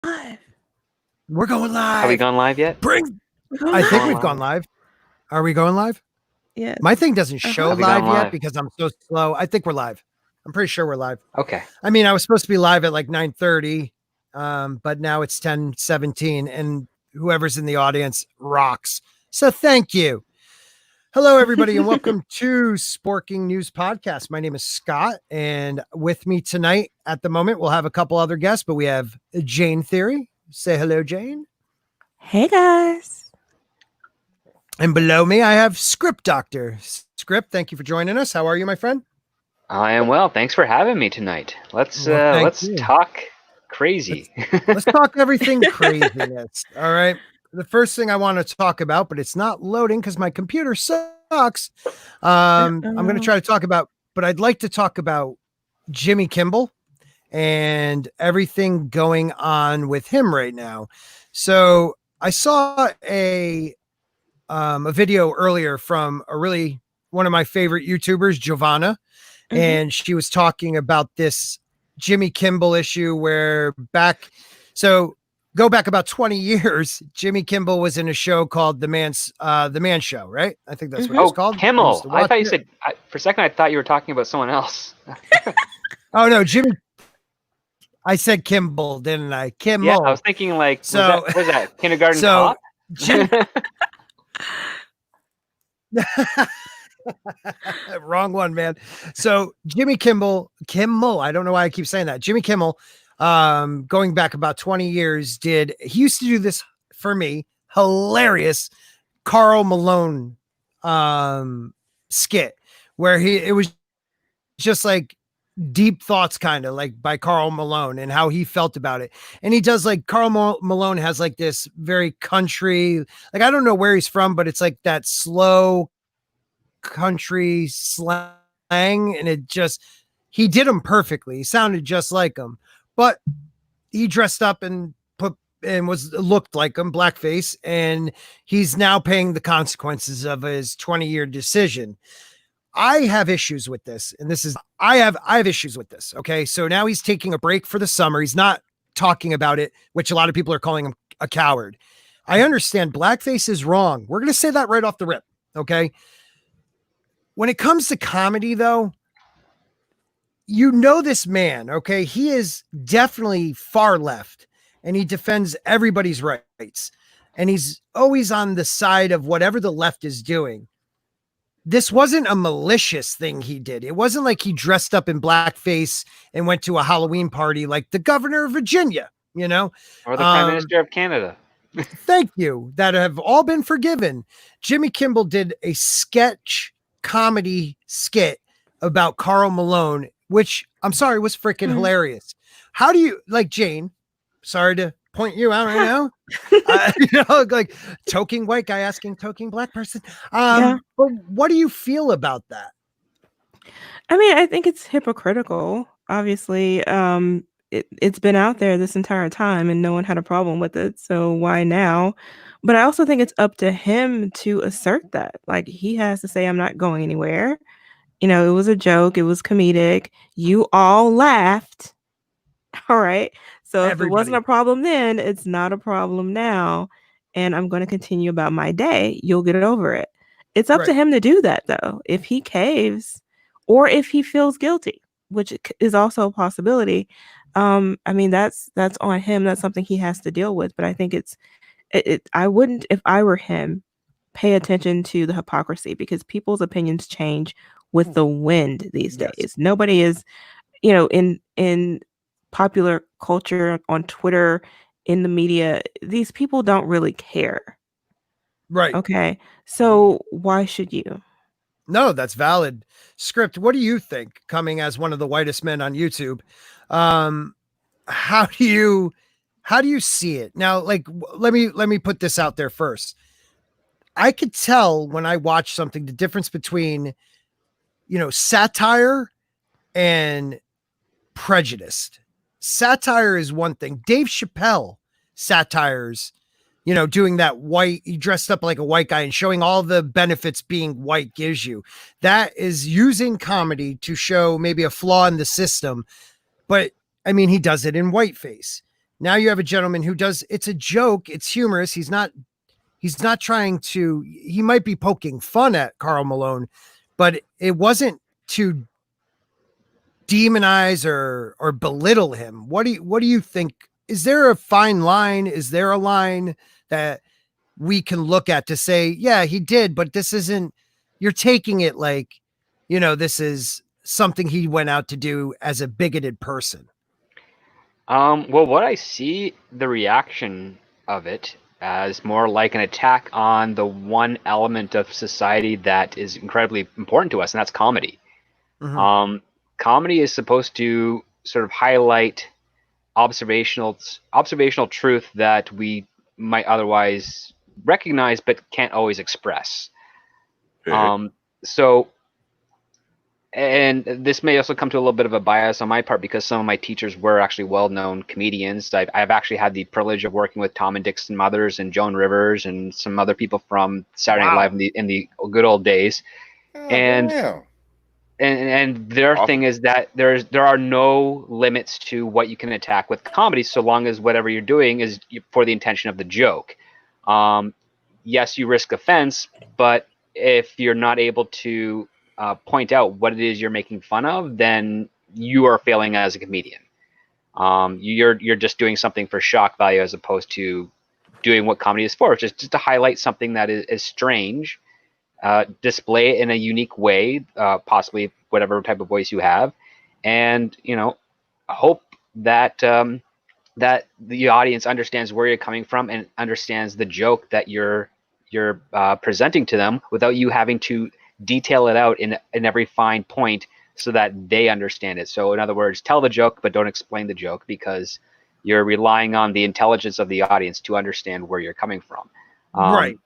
live. We're going live. Have we gone live yet? I think we've gone live. Are we going live? Yeah. My thing doesn't show live yet live? because I'm so slow. I think we're live. I'm pretty sure we're live. Okay. I mean, I was supposed to be live at like 9:30, but now it's 10:17, and whoever's in the audience rocks. So thank you. Hello, everybody, and welcome to Sporking News Podcast. My name is Scott, and with me tonight at the moment, we'll have a couple other guests, but we have Jane Theory. Say hello, Jane. Hey, guys. And below me, I have Script Doctor. Script, thank you for joining us. How are you, my friend? I am well. Thanks for having me tonight. Let's you. talk crazy. Let's talk everything craziness. All right. The first thing I want to talk about, but it's not loading because my computer sucks. I'm going to try to talk about, but I'd like to talk about Jimmy Kimmel and everything going on with him right now. So I saw a video earlier from one of my favorite YouTubers, Giovanna, and she was talking about this Jimmy Kimmel issue where go back about 20 years, Jimmy Kimmel was in a show called The Man Show, right? I think that's what it's called. Kimmel. I thought you said, for a second, I thought you were talking about someone else. Oh, no, Jimmy. I said Kimmel, didn't I? Kimmel. Yeah, I was thinking like, what was that Kindergarten Cop? Wrong one, man. So Jimmy Kimmel, I don't know why I keep saying that. Jimmy Kimmel, going back about 20 years, he used to do this for me, hilarious Karl Malone skit where it was just like deep thoughts, kind of like by Karl Malone and how he felt about it. And he does like Karl Malone has like this very country, like I don't know where he's from, but it's like that slow country slang, and he did him perfectly. He sounded just like him, but he dressed up and looked like him, blackface, and he's now paying the consequences of his 20-year decision. I have issues with this, and I have issues with this. Okay, so now he's taking a break for the summer. He's not talking about it, which a lot of people are calling him a coward. I understand blackface is wrong. We're going to say that right off the rip. Okay. When it comes to comedy, though, this man, okay, he is definitely far left, and he defends everybody's rights, and he's always on the side of whatever the left is doing. This wasn't a malicious thing he did. It wasn't like he dressed up in blackface and went to a Halloween party like the governor of Virginia, or the Prime Minister of Canada. Thank you. That have all been forgiven. Jimmy Kimmel did a comedy skit about Karl Malone, which I'm sorry was freaking hilarious. How do you like, Jane? Sorry to point you out right now. Like toking white guy asking toking black person. But what do you feel about that? I mean, I think it's hypocritical. Obviously, it's been out there this entire time and no one had a problem with it. So why now? But I also think it's up to him to assert that. Like, he has to say, I'm not going anywhere. It was a joke. It was comedic. You all laughed. All right. So if it wasn't a problem then, it's not a problem now. And I'm going to continue about my day. You'll get over it. It's up to him to do that, though. If he caves or if he feels guilty, which is also a possibility. I mean, that's on him. That's something he has to deal with. But I think I wouldn't, if I were him, pay attention to the hypocrisy, because people's opinions change with the wind these days. Nobody is, in popular culture, on Twitter, in the media, these people don't really care. Right. Okay. So why should you? No, that's valid. Script, what do you think, coming as one of the whitest men on YouTube? How do you see it now? Like, let me put this out there first. I could tell when I watch something, the difference between, satire and prejudice. Satire is one thing. Dave Chappelle satires, doing that white, he dressed up like a white guy and showing all the benefits being white gives you. That is using comedy to show maybe a flaw in the system. But I mean, he does it in whiteface. Now you have a gentleman who does, it's a joke, it's humorous. He's not trying to, he might be poking fun at Karl Malone, but it wasn't to demonize or belittle him. What do you think? Is there a fine line? Is there a line that we can look at to say, yeah, he did, but this isn't, you're taking it like, this is something he went out to do as a bigoted person? Well, what I see the reaction of it as more like an attack on the one element of society that is incredibly important to us, and that's comedy. Mhm. Comedy is supposed to sort of highlight observational truth that we might otherwise recognize but can't always express. Okay. So, and this may also come to a little bit of a bias on my part because some of my teachers were actually well-known comedians. I've actually had the privilege of working with Tom and Dixon Mothers and Joan Rivers and some other people from Saturday Night Wow. Live in the good old days. Oh, And damn. and their Awesome. thing is that there are no limits to what you can attack with comedy, so long as whatever you're doing is for the intention of the joke. Yes, you risk offense, but if you're not able to point out what it is you're making fun of, then you are failing as a comedian. You're just doing something for shock value as opposed to doing what comedy is for, just to highlight something that is strange, display it in a unique way, possibly whatever type of voice you have, and hope that that the audience understands where you're coming from and understands the joke that you're presenting to them without you having to detail it out in every fine point so that they understand it. So in other words, tell the joke but don't explain the joke, because you're relying on the intelligence of the audience to understand where you're coming from. Right.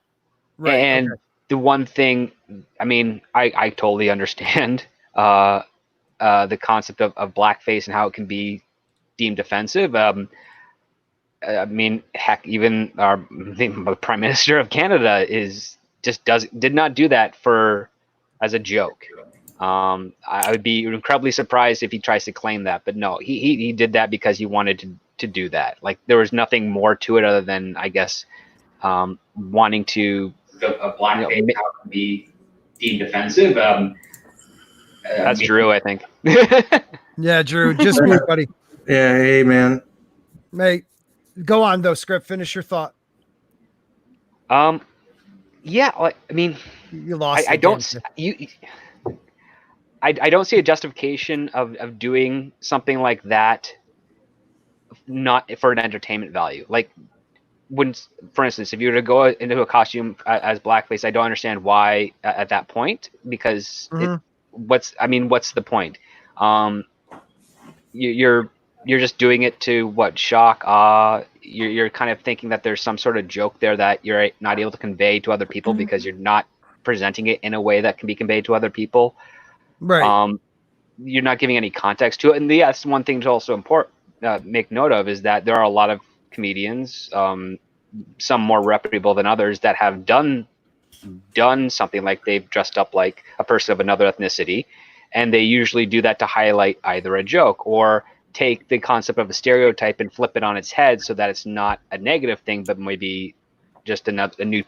And Okay. the one thing, I mean, I totally understand the concept of blackface and how it can be deemed offensive. I mean, heck, even the Prime Minister of Canada did not do that as a joke. I would be incredibly surprised if he tries to claim that, but no, he did that because he wanted to do that. Like, there was nothing more to it other than, I guess, wanting to a blackface how it can be deemed offensive. That's Drew, I think. Yeah, Drew, just mute, buddy. Yeah, hey man. Mate, go on though, Script. Finish your thought. Yeah, I mean, You lost. I don't I don't see a justification of doing something like that, not for an entertainment value. Like, when, for instance, if you were to go into a costume as blackface, I don't understand why at that point, because what's the point? You're just doing it to what, shock, awe. You're kind of thinking that there's some sort of joke there that you're not able to convey to other people because you're not presenting it in a way that can be conveyed to other people. Right. You're not giving any context to it. And that's one thing to also make note of, is that there are a lot of comedians, some more reputable than others, that have done something like they've dressed up like a person of another ethnicity, and they usually do that to highlight either a joke or take the concept of a stereotype and flip it on its head so that it's not a negative thing, but maybe just a new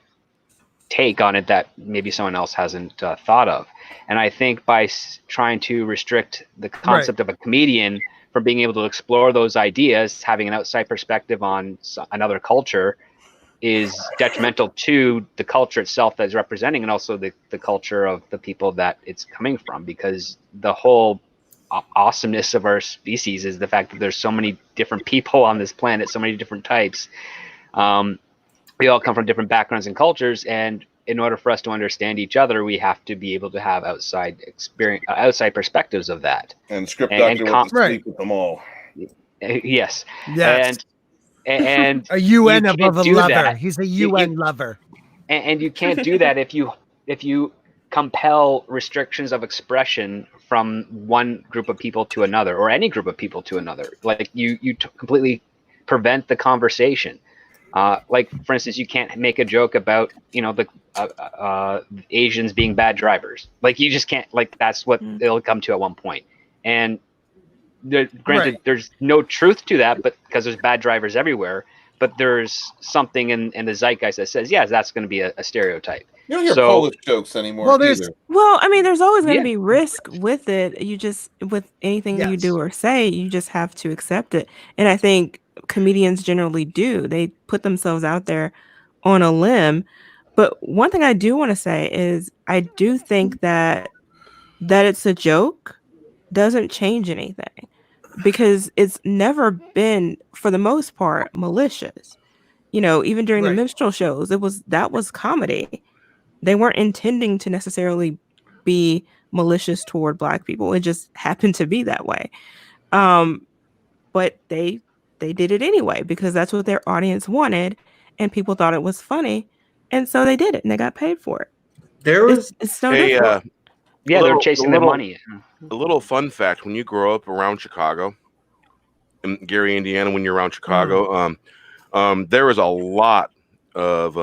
take on it that maybe someone else hasn't thought of. And I think by trying to restrict the concept of a comedian from being able to explore those ideas, having an outside perspective on another culture, is detrimental to the culture itself that is representing, and also the culture of the people that it's coming from, because the whole awesomeness of our species is the fact that there's so many different people on this planet, so many different types. We all come from different backgrounds and cultures, and in order for us to understand each other, we have to be able to have outside perspectives of that. And Script Doctor went to sleep with them all. Yes. Yes. And a UN above a lover. He's a UN lover. And you can't do that if you compel restrictions of expression from one group of people to another, or any group of people to another. Like, you completely prevent the conversation. Like, for instance, you can't make a joke about the Asians being bad drivers. Like, you just can't. Like, that's what it'll come to at one point. And Granted, there's no truth to that, but because there's bad drivers everywhere. But there's something in the zeitgeist that says, yes, that's going to be a stereotype. You don't hear Polish jokes anymore either. Well, I mean, there's always going to be risk with it. You just, with anything you do or say, you just have to accept it. And I think comedians generally do. They put themselves out there on a limb. But one thing I do want to say is I do think that it's a joke doesn't change anything, because it's never been, for the most part, malicious. You know, even during the minstrel shows, that was comedy. They weren't intending to necessarily be malicious toward Black people. It just happened to be that way. But they did it anyway because that's what their audience wanted, and people thought it was funny, and so they did it and they got paid for it. It's no different. They're chasing their money. A little fun fact: when you grow up around Chicago, in Gary, Indiana, when you're around Chicago, there was a lot of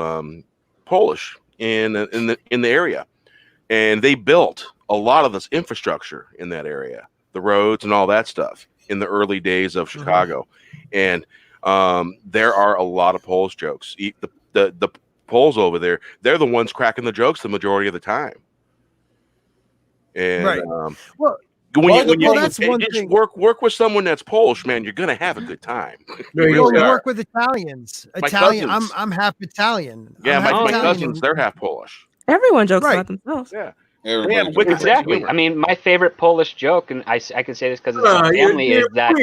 Polish in the area, and they built a lot of this infrastructure in that area, the roads and all that stuff in the early days of Chicago. And there are a lot of Polish jokes. The Poles over there, they're the ones cracking the jokes the majority of the time. And when you just work with someone that's Polish, man, you're gonna have a good time. You work with Italians. I'm half Italian. Yeah, my cousins, they're half Polish. Everyone jokes about themselves. Yeah. Exactly. I mean, my favorite Polish joke, and I can say this because it's my family, is that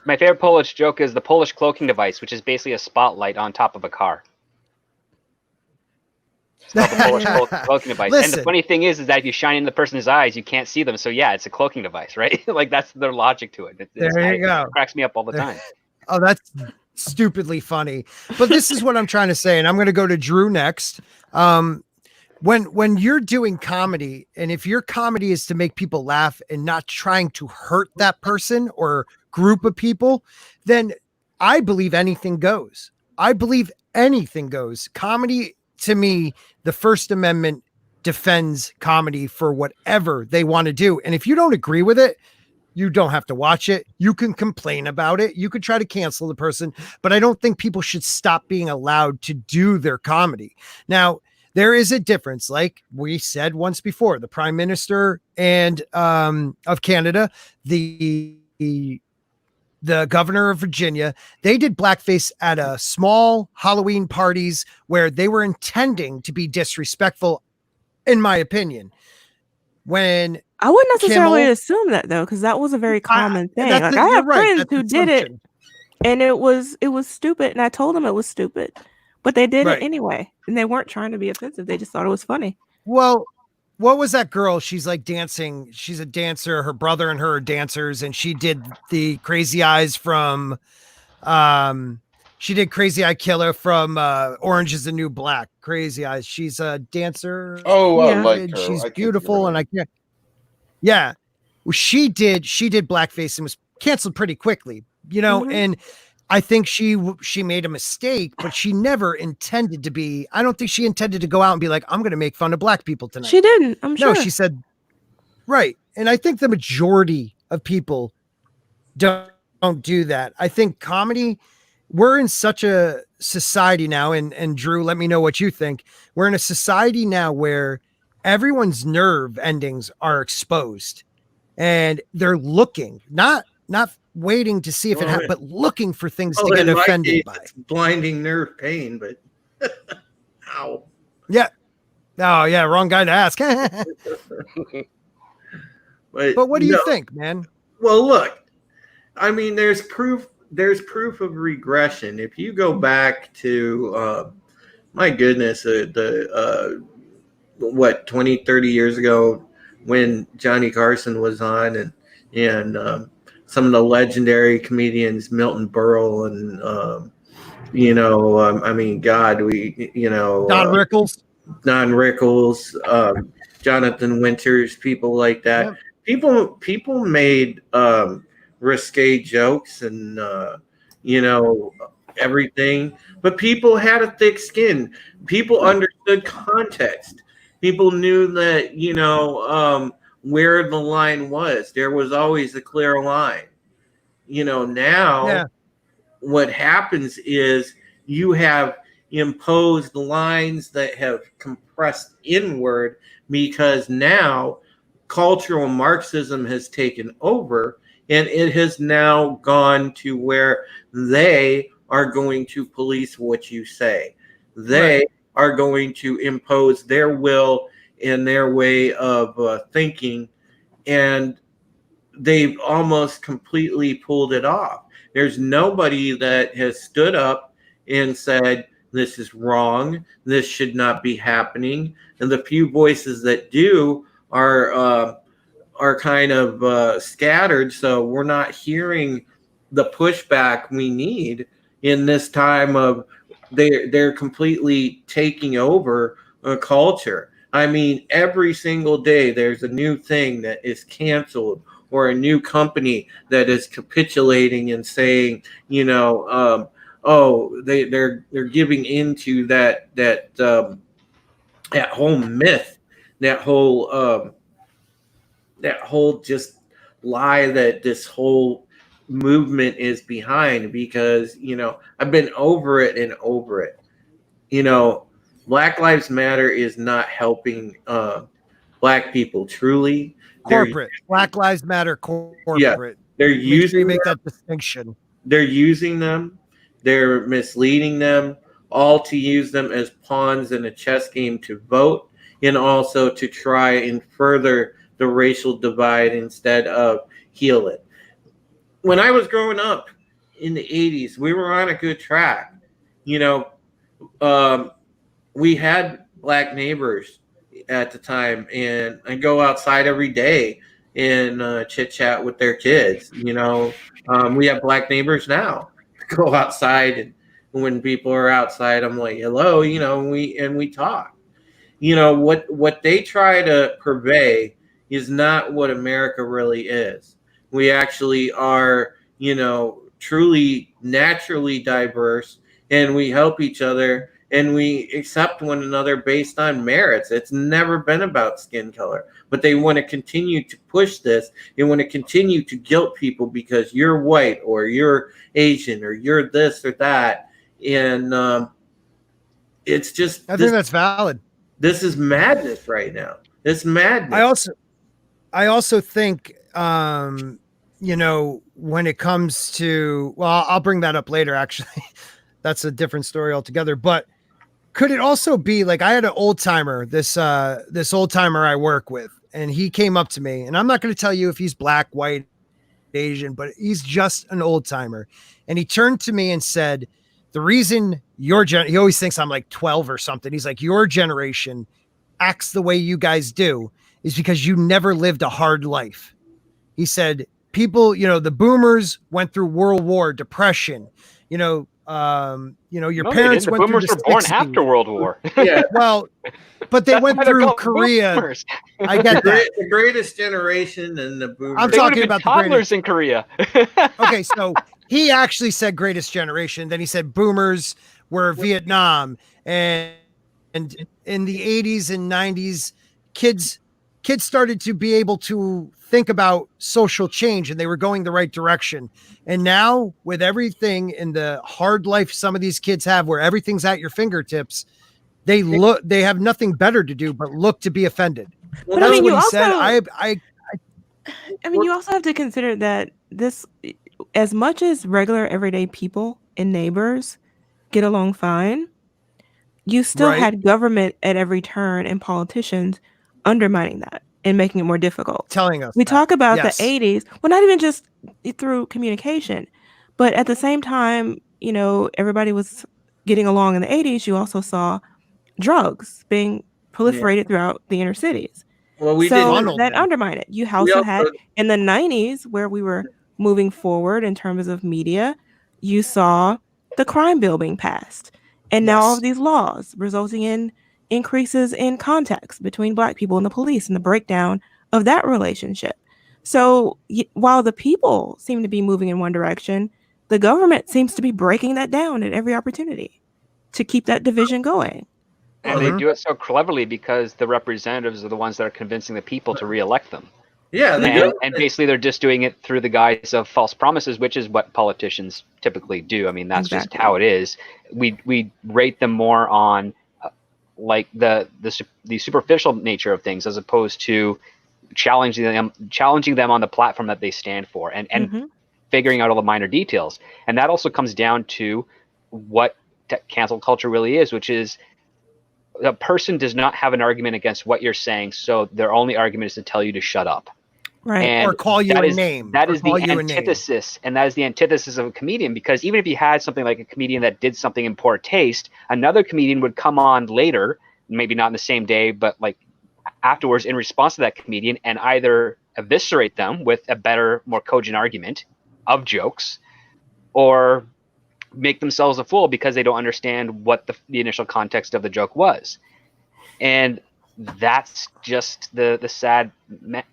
my favorite Polish joke is the Polish cloaking device, which is basically a spotlight on top of a car. It's called the Polish cloaking device. And the funny thing is that if you shine in the person's eyes, you can't see them. So yeah, it's a cloaking device, right? Like that's their logic to it. There you go. It cracks me up all the time. Oh, that's stupidly funny. But this is what I'm trying to say, and I'm going to go to Drew next. When you're doing comedy, and if your comedy is to make people laugh and not trying to hurt that person or group of people, then I believe anything goes. I believe anything goes. Comedy, to me, the First Amendment defends comedy for whatever they want to do. And if you don't agree with it, you don't have to watch it. You can complain about it. You could try to cancel the person, but I don't think people should stop being allowed to do their comedy. Now, there is a difference. Like we said once before, the Prime Minister and of Canada, the Governor of Virginia, they did blackface at a small Halloween parties where they were intending to be disrespectful, in my opinion. When I wouldn't necessarily assume that though, because that was a very common thing. Like I have friends who did it, and it was stupid, and I told them it was stupid. But they did it anyway, and they weren't trying to be offensive. They just thought it was funny. Well, what was that girl? She's like dancing. She's a dancer. Her brother and her are dancers, and she did the Crazy Eyes from, she did Crazy Eye Killer from Orange Is the New Black. Crazy Eyes. She's a dancer. Oh, I like her. She's beautiful, and I can't. Yeah, well, she did blackface and was canceled pretty quickly, you know, and I think she made a mistake, but she never intended to be. I don't think she intended to go out and be like, I'm going to make fun of Black people tonight. She didn't. I'm sure. No, she said, right. And I think the majority of people don't do that. I think comedy, we're in such a society now, and Drew, let me know what you think. We're in a society now where everyone's nerve endings are exposed, and they're looking, not waiting to see if it happens, but looking for things to get offended by. It's blinding nerve pain, but ow. Yeah. Oh yeah, wrong guy to ask. But what do you think, man? Well, look, I mean, there's proof of regression. If you go back to my goodness, 20, 30 years ago when Johnny Carson was on, and some of the legendary comedians, Milton Berle, and I mean, God, Don Rickles, Jonathan Winters, people like that. Yeah. People made risque jokes and everything, but people had a thick skin. People understood context. People knew that where the line was. There was always a clear line. Now what happens is you have imposed lines that have compressed inward, because now cultural Marxism has taken over, and it has now gone to where they are going to police what you say. They are going to impose their will and their way of thinking, and they've almost completely pulled it off. There's nobody that has stood up and said, this is wrong, this should not be happening. And the few voices that do are kind of scattered, so we're not hearing the pushback we need in this time of they're completely taking over a culture. I mean, every single day there's a new thing that is canceled, or a new company that is capitulating and saying, they're giving into that whole myth, that whole just lie that this whole movement is behind. Because I've been over it and over it. Black Lives Matter is not helping Black people truly. Corporate. Black Lives Matter corporate. Yeah, they're Make sure you make that distinction. They're using them, they're misleading them, all to use them as pawns in a chess game to vote, and also to try and further the racial divide instead of heal it. When I was growing up in the 80s, we were on a good track. We had Black neighbors at the time, and I go outside every day and chit chat with their kids. We have Black neighbors now. Go outside, and when people are outside, I'm like, hello, we talk. What they try to purvey is not what America really is. We actually are, truly naturally diverse, and we help each other, and we accept one another based on merits. It's never been about skin color, but they want to continue to push this. They want to continue to guilt people because you're white, or you're Asian, or you're this or that. And it's just, I think that's valid. This is madness right now. It's madness. I also think, when it comes to, well, I'll bring that up later, actually. That's a different story altogether. But could it also be like, I had an old timer, this old timer I work with, and he came up to me, and I'm not going to tell you if he's Black, white, Asian, but he's just an old timer. And he turned to me and said, the reason he always thinks I'm like 12 or something. He's like, your generation acts the way you guys do is because you never lived a hard life. He said, people, the boomers went through World War, depression, your parents went boomers through were born after World War. Yeah. Well, but they went through Korea. Boomers. I get that. The greatest generation and the boomers. I'm They talking would've been about the toddlers in Korea. Okay, so he actually said greatest generation. Then he said boomers were Vietnam, and in the 80s and 90s, kids started to be able to think about social change, and they were going the right direction. And now, with everything in the hard life some of these kids have, where everything's at your fingertips, they have nothing better to do but look to be offended. Well, that's what he also said. You also have to consider that this, as much as regular everyday people and neighbors get along fine, you still had government at every turn and politicians undermining that and making it more difficult. Telling us. We talk about the 80s, well, not even just through communication, but at the same time, everybody was getting along in the 80s. You also saw drugs being proliferated throughout the inner cities. Well, that undermined it. You also had in the 90s, where we were moving forward in terms of media, you saw the crime bill being passed. And now all of these laws resulting in increases in contacts between Black people and the police and the breakdown of that relationship. So while the people seem to be moving in one direction, the government seems to be breaking that down at every opportunity to keep that division going. And they do it so cleverly because the representatives are the ones that are convincing the people to reelect them. Yeah, and basically they're just doing it through the guise of false promises, which is what politicians typically do. I mean, that's just how it is. We rate them more on like the superficial nature of things as opposed to challenging them on the platform that they stand for and figuring out all the minor details. And that also comes down to what cancel culture really is, which is a person does not have an argument against what you're saying, so their only argument is to tell you to shut up. Right. And or call you a name. That is the antithesis, and that is the antithesis of a comedian, because even if you had something like a comedian that did something in poor taste, another comedian would come on later, maybe not in the same day, but like afterwards in response to that comedian and either eviscerate them with a better, more cogent argument of jokes, or make themselves a fool because they don't understand what the initial context of the joke was. And that's just the sad,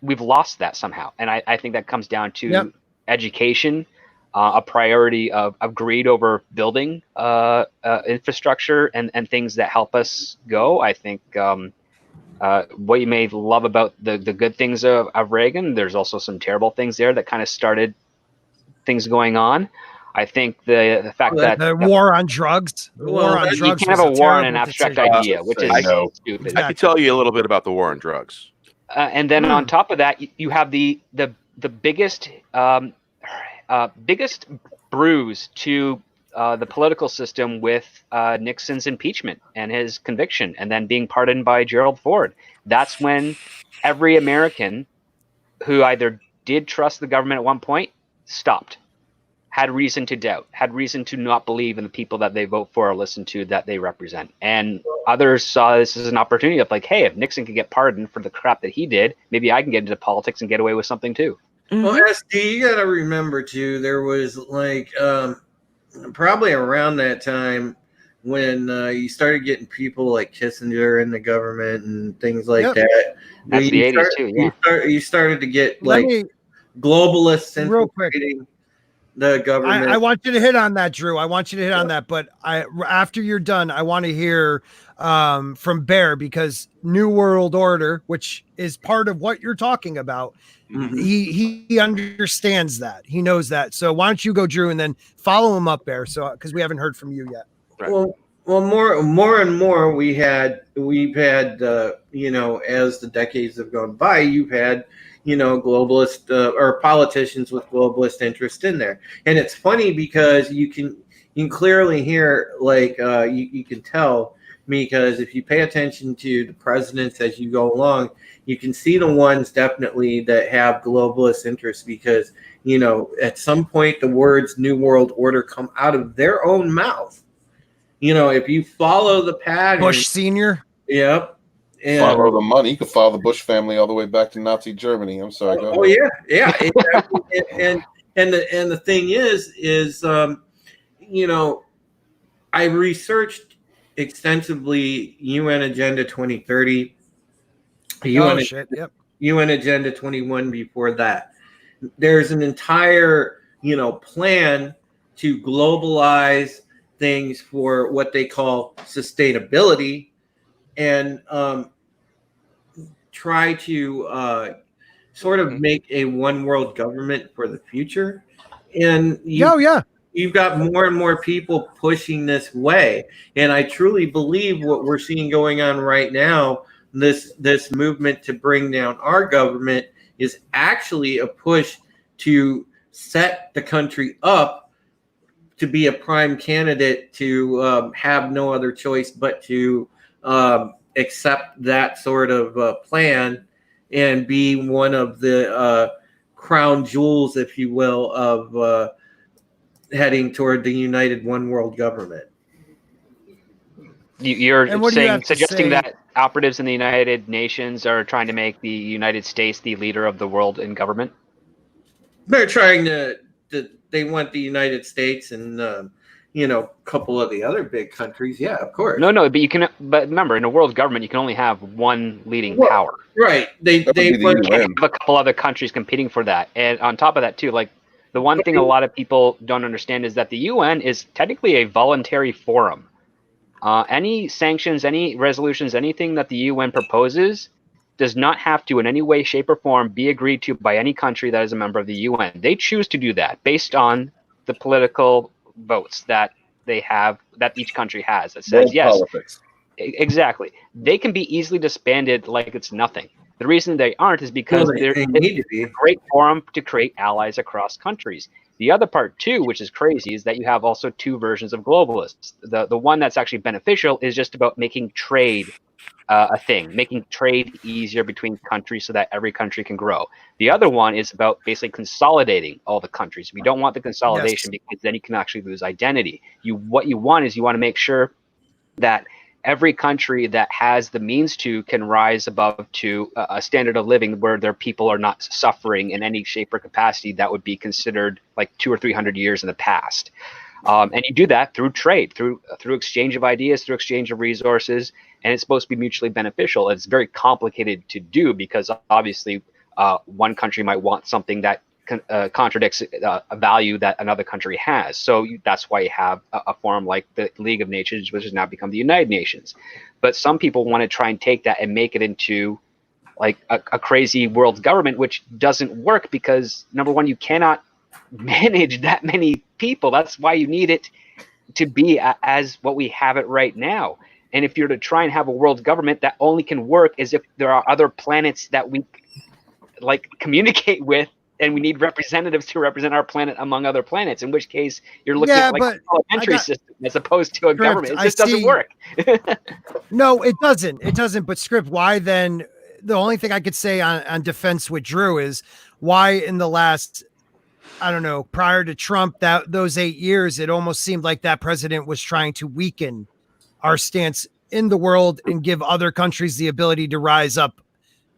we've lost that somehow. And I think that comes down to education, a priority of greed over building infrastructure and things that help us go. I think what you may love about the good things of Reagan, there's also some terrible things there that kind of started things going on. I think the fact that the war on drugs, you can't have a war on an abstract idea, which is stupid. I could tell you a little bit about the war on drugs. And then on top of that, you have the biggest bruise to the political system with Nixon's impeachment and his conviction, and then being pardoned by Gerald Ford. That's when every American who either did trust the government at one point stopped, had reason to doubt, had reason to not believe in the people that they vote for or listen to that they represent. And others saw this as an opportunity of like, hey, if Nixon could get pardoned for the crap that he did, maybe I can get into politics and get away with something too. Well, SD, you got to remember too, there was like probably around that time when you started getting people like Kissinger in the government and things like that. That's the 80s too, yeah. You started to get like globalists infiltrating the government. I want you to hit on that, Drew. I want you to hit on that. But after you're done, I want to hear from Bear, because New World Order, which is part of what you're talking about, he understands that. He knows that. So why don't you go, Drew, and then follow him up, Bear? So because we haven't heard from you yet. Right. Well, more and more we've had you know, as the decades have gone by, you've had, you know, globalist or politicians with globalist interest in there. And it's funny because you can clearly hear, like you can tell, because if you pay attention to the presidents as you go along, you can see the ones definitely that have globalist interests, because, you know, at some point the words New World Order come out of their own mouth. You know, if you follow the pattern. Bush Senior. Yep. And follow the money. You could follow the Bush family all the way back to Nazi Germany. I'm sorry. Go ahead. Yeah. and the thing is, you know, I researched extensively UN Agenda 2030, UN Agenda 21 before that. There's an entire, you know, plan to globalize things for what they call sustainability, and try to sort of make a one world government for the future. And you've got more and more people pushing this way. And I truly believe what we're seeing going on right now, this movement to bring down our government, is actually a push to set the country up to be a prime candidate, to have no other choice but to accept that sort of plan and be one of the crown jewels, if you will, of heading toward the united one world government. You're suggesting that operatives in the United Nations are trying to make the United States the leader of the world in government? They're trying to they want the United States and you know, a couple of the other big countries. Yeah, of course. No, but remember, in a world government, you can only have one leading power. Right. They have a couple other countries competing for that. And on top of that, too, like the one thing a lot of people don't understand is that the UN is technically a voluntary forum. Any sanctions, any resolutions, anything that the UN proposes does not have to in any way, shape, or form be agreed to by any country that is a member of the UN. They choose to do that based on the political votes that they have, that each country has, that says, World yes, politics. exactly. They can be easily disbanded like it's nothing. The reason they aren't is because Well, they need to be. a great forum to create allies across countries. The other part too, which is crazy, is that you have also two versions of globalists. The one that's actually beneficial is just about making trade a thing, making trade easier between countries so that every country can grow. The other one is about basically consolidating all the countries. We don't want the consolidation because then you can actually lose identity. What you want is you want to make sure that every country that has the means to can rise above to a standard of living where their people are not suffering in any shape or capacity that would be considered like 200 or 300 years in the past. And you do that through trade, through exchange of ideas, through exchange of resources, and it's supposed to be mutually beneficial. It's very complicated to do because obviously one country might want something that contradicts a value that another country has. So that's why you have a forum like the League of Nations, which has now become the United Nations. But some people want to try and take that and make it into like a crazy world government, which doesn't work because, number one, you cannot manage that many people. That's why you need it to be as what we have it right now. And if you're to try and have a world government, that only can work is if there are other planets that we like communicate with, and we need representatives to represent our planet among other planets, in which case you're looking at like a parliamentary system as opposed to a government. It just doesn't work. No, it doesn't. It doesn't. But Script, why then? The only thing I could say on defense with Drew is why in the last, I don't know, prior to Trump, those 8 years, it almost seemed like that president was trying to weaken our stance in the world and give other countries the ability to rise up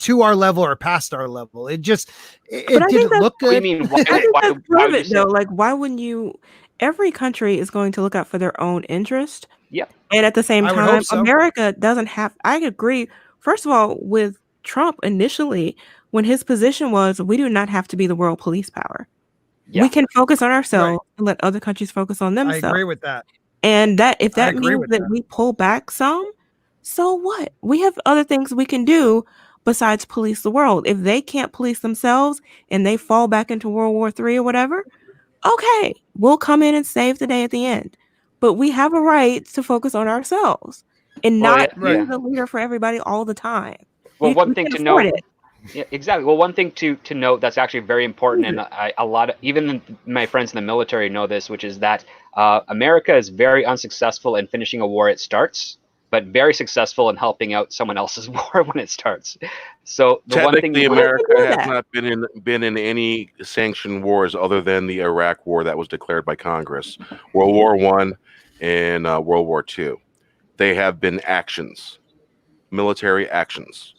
to our level or past our level. It just, it didn't look good. I mean, why, I think why, that's why part of would it, you though. say? Like, why wouldn't you? Every country is going to look out for their own interest. Yep. And at the same I would time, hope so. America doesn't have, I agree. First of all, with Trump initially, when his position was, we do not have to be the world police power. Yeah. We can focus on ourselves and let other countries focus on I themselves. agree with that. And that if I that agree means with that that. we pull back some, so what? We have other things we can do besides police the world. If they can't police themselves and they fall back into World War III or whatever, okay, we'll come in and save the day at the end. But we have a right to focus on ourselves and Well, not be yeah. the leader for everybody all the time. Well, one We thing can to afford note. it. Yeah, exactly. Well, one thing to note that's actually very important, and a lot of even my friends in the military know this, which is that America is very unsuccessful in finishing a war it starts, but very successful in helping out someone else's war when it starts. So the one thing Technically, Well, we can America do has that. not been in any sanctioned wars other than the Iraq War that was declared by Congress, World War I, and World War II. They have been actions, military actions,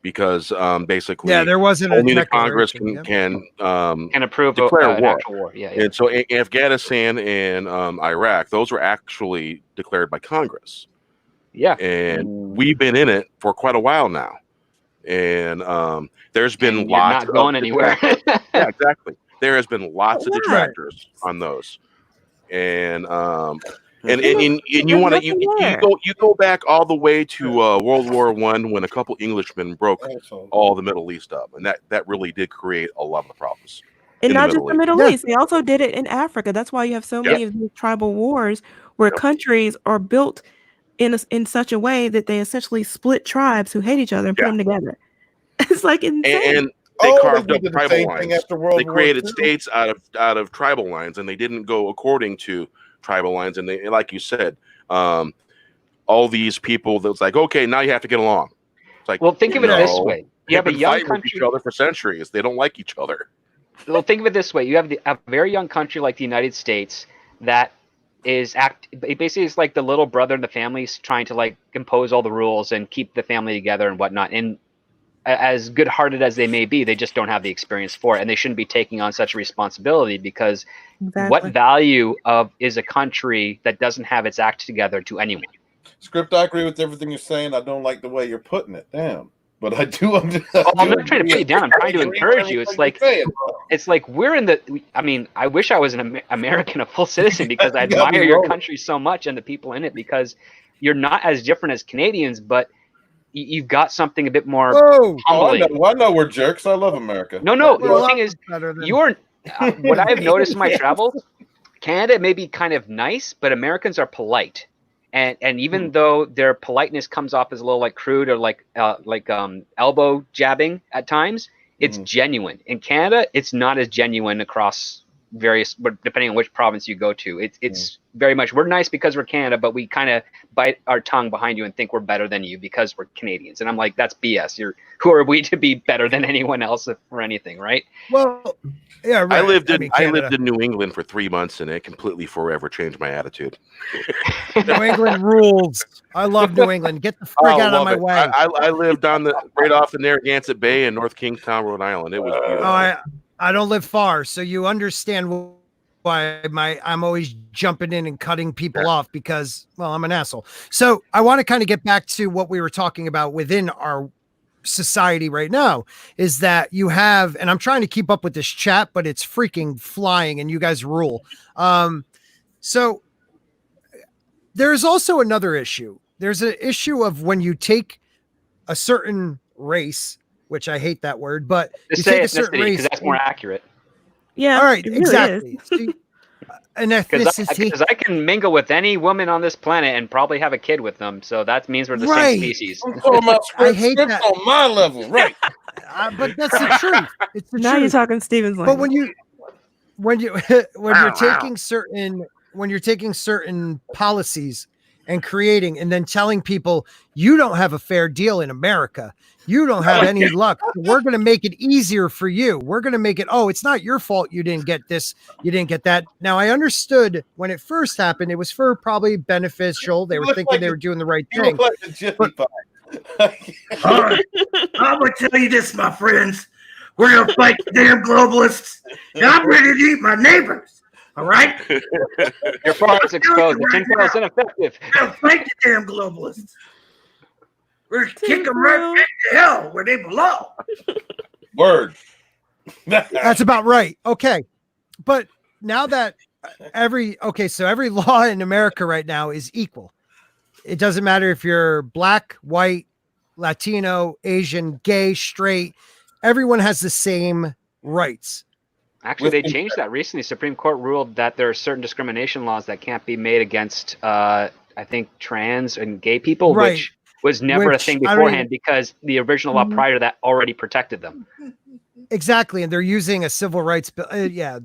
because basically, there wasn't only a the Congress declaration. can approve declare an war. actual war. Yeah. And so, in Afghanistan and Iraq, those were actually declared by Congress. Yeah. And we've been in it for quite a while now. And there's been And you're lots not going of anywhere. Yeah, exactly. There has been lots of Why? detractors on those, and There's you want to nothing there. you go back all the way to World War I when a couple Englishmen broke all the Middle East up, and that really did create a lot of the problems. And in not the just Middle the East. Middle East. They also did it in Africa. That's why you have so many of these tribal wars where countries are built in such a way that they essentially split tribes who hate each other and put them together. It's like insane. And they carved up did the tribal same lines. thing after World They War created II. states out of tribal lines, and they didn't go according to tribal lines. And they, like you said, all these people that's like, okay, now you have to get along. It's like, well, think of it this way: you have a been young fighting with country each other for centuries. They don't like each other. Well, think of it this way: you have a very young country like the United States that is basically it's like the little brother in the family trying to like impose all the rules and keep the family together and whatnot. And as good-hearted as they may be, they just don't have the experience for it, and they shouldn't be taking on such a responsibility because what value is a country that doesn't have its act together to anyone? Script, I agree with everything you're saying. I don't like the way you're putting it. Damn. But I do understand. I'm not trying to put you down. I'm trying to encourage you. It's like we're in the. I mean, I wish I was an American, a full citizen, because I admire your country so much and the people in it. Because you're not as different as Canadians, but you've got something a bit more Whoa. humbling. I know we're jerks. I love America. No. We're a The lot thing is, better than you're what I've noticed in my Canadians. travels, Canada may be kind of nice, but Americans are polite. And even though their politeness comes off as a little like crude or like elbow jabbing at times, it's genuine. In Canada, it's not as genuine across various, but depending on which province you go to, it's very much, we're nice because we're Canada, but we kind of bite our tongue behind you and think we're better than you because we're Canadians. And I'm like, that's BS. Who are we to be better than anyone else or anything, right? Well, yeah, right. I lived mean, in Canada. New England for 3 months, and it completely forever changed my attitude. New England rules. I love New England. Get the frig out of my way. I lived right off the Narragansett Bay in North Kingstown, Rhode Island. It was beautiful. I don't live far, so you understand why I'm always jumping in and cutting people off because, well, I'm an asshole. So I want to kind of get back to what we were talking about within our society right now, is that you have, and I'm trying to keep up with this chat, but it's freaking flying and you guys rule. So there's also another issue. There's an issue of when you take a certain race, which I hate that word, but Just you say take a certain ethnicity race. because that's more accurate. Yeah. All right, it really exactly. is. See, an ethnicity. Because I can mingle with any woman on this planet and probably have a kid with them, so that means we're the same species. I'm talking about I hate scripts that. on my level, right? But that's the truth. It's the Now truth. you're talking Steven's But language. when you're taking certain policies and creating and then telling people you don't have a fair deal in America, you don't have any luck, we're going to make it easier for you, we're going to make it, it's not your fault you didn't get this, you didn't get that. Now I understood when it first happened it was for probably beneficial, they were thinking they were doing the right thing. Like the Jiffy Pie. All right. I'm going to tell you this, my friends. We're going to fight the damn globalists. And I'm ready to eat my neighbors. All right? Your farm's exposed. The tinfoil is ineffective. We're going to fight the damn globalists. We're going to kick them right back to hell where they belong. Word. That's about right. Okay. But now that every law in America right now is equal. It doesn't matter if you're black, white, Latino, Asian, gay, straight. Everyone has the same rights. Actually, they changed that recently. Supreme Court ruled that there are certain discrimination laws that can't be made against, I think, trans and gay people, Right. which was never a thing beforehand because the original law prior to that already protected them. Exactly, and they're using a civil rights bill. They're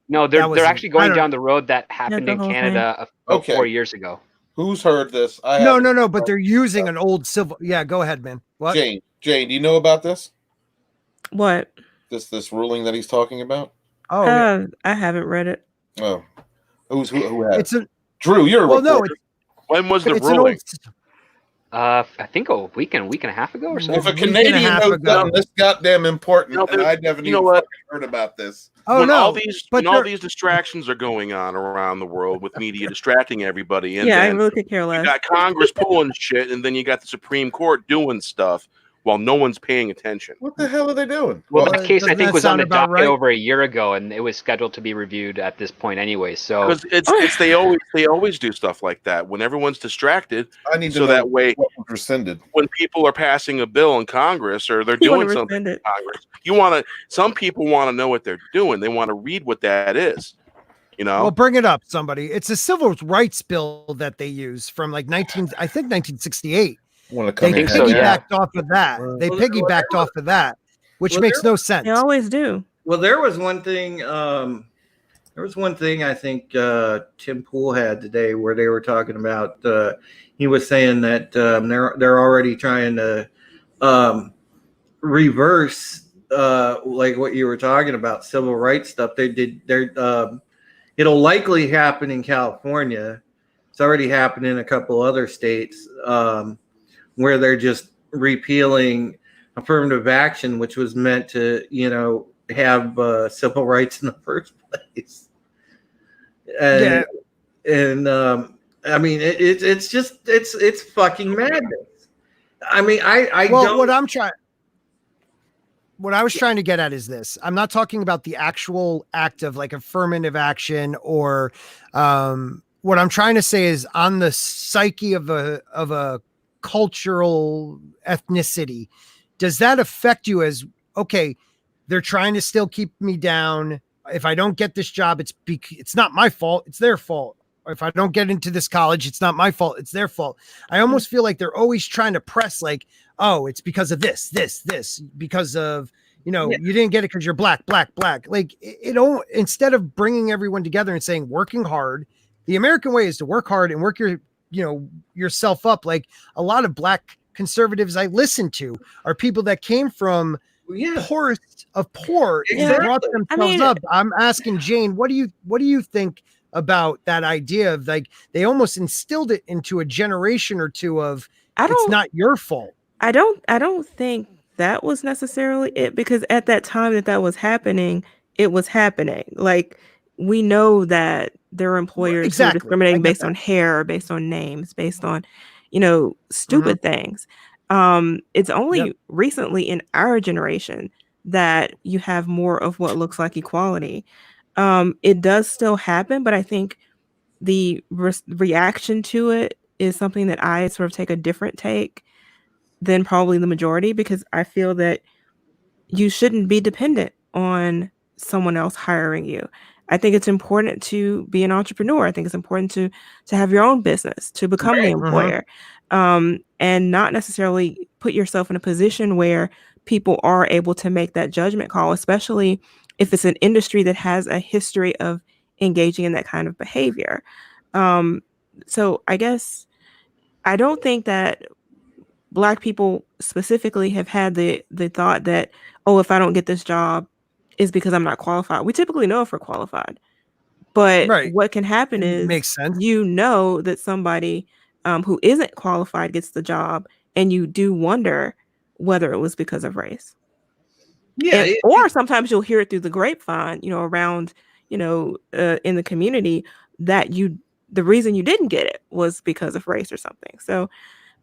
actually going down the road that happened in whole Canada 4 years ago. Who's heard this? No, but they're using an old civil. Yeah, go ahead, man. What? Jane, do you know about this? What? This ruling that he's talking about? Oh, yeah. I haven't read it. Oh, who has? It's a Drew. You're a reporter. When was the it's ruling? I think a week and a half ago or so. If a Canadian knows something this goddamn important, and I never heard about this. When all these distractions are going on around the world with media distracting everybody, and I then really could care less. you got Congress pulling shit, and then you got the Supreme Court doing stuff while no one's paying attention. What the hell are they doing? Well, that case I think that was on sound the about docket right? over a year ago, and it was scheduled to be reviewed at this point anyway. So Because they always do stuff like that when everyone's distracted. I need to So know that way, what was rescinded. when people are passing a bill in Congress or they're You wanna doing something rescind in it. Congress, some people want to know what they're doing. They want to read what that is. Well, bring it up, somebody. It's a civil rights bill that they use from like 1968. Want to come They in? piggybacked off of that. They piggybacked off of that, which makes no sense. They always do. Well, there was one thing. I think Tim Pool had today where they were talking about. He was saying that they're already trying to reverse like what you were talking about, civil rights stuff. It'll likely happen in California. It's already happened in a couple other states where they're just repealing affirmative action, which was meant to, have civil rights in the first place. And I mean, it's fucking madness. I mean, what I was trying to get at is this. I'm not talking about the actual act of like affirmative action or what I'm trying to say is on the psyche of a cultural ethnicity, does that affect you as, okay, they're trying to still keep me down. If I don't get this job, it's not my fault. It's their fault. Or if I don't get into this college, it's not my fault. It's their fault. I almost feel like they're always trying to press like, oh, it's because of this, because of, you didn't get it because you're black. Like instead of bringing everyone together and saying working hard, the American way is to work hard and work yourself up. Like a lot of black conservatives I listen to are people that came from poorest of poor and brought themselves up. I'm asking Jane, what do you think about that idea of like they almost instilled it into a generation or two of it's not your fault? I don't think that was necessarily it, because at that time that was happening, it was happening. Like we know that there are employers who are discriminating based on hair, based on names, based on, stupid things. It's only recently in our generation that you have more of what looks like equality. It does still happen, but I think the reaction to it is something that I sort of take a different take than probably the majority, because I feel that you shouldn't be dependent on someone else hiring you. I think it's important to be an entrepreneur. I think it's important to have your own business, to become the employer, and not necessarily put yourself in a position where people are able to make that judgment call, especially if it's an industry that has a history of engaging in that kind of behavior. So I guess I don't think that Black people specifically have had the thought that, oh, if I don't get this job, is because I'm not qualified. We typically know if we're qualified, but what can happen is makes sense. That somebody who isn't qualified gets the job, and you do wonder whether it was because of race. Yeah, or sometimes you'll hear it through the grapevine, around, in the community that the reason you didn't get it was because of race or something. So,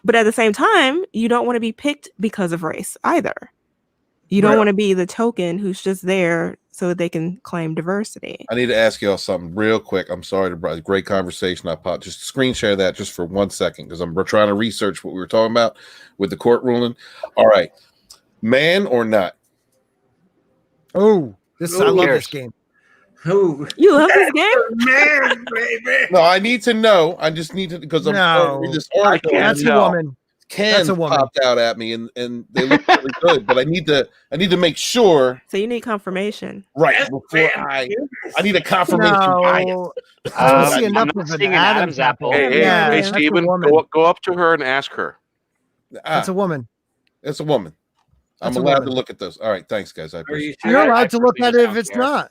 but at the same time, you don't want to be picked because of race either. You don't want to be the token who's just there so that they can claim diversity. I need to ask y'all something real quick. I'm sorry to bring great conversation. I just screen share that just for 1 second because we're trying to research what we were talking about with the court ruling. All right, man or not? Oh, I love this game. Oh, you love this game, man, baby. No, I need to know. I just need to because I'm reading this article. That's a woman. That's a woman popped out at me, and they look really good. But I need to make sure. So you need confirmation, right? Before I need a confirmation bias. I'm not seeing an Adam's apple. Hey, Stephen, go up to her and ask her. That's a woman. It's a woman. I'm allowed to look at those. All right, thanks, guys. You're allowed to look at it if it's not.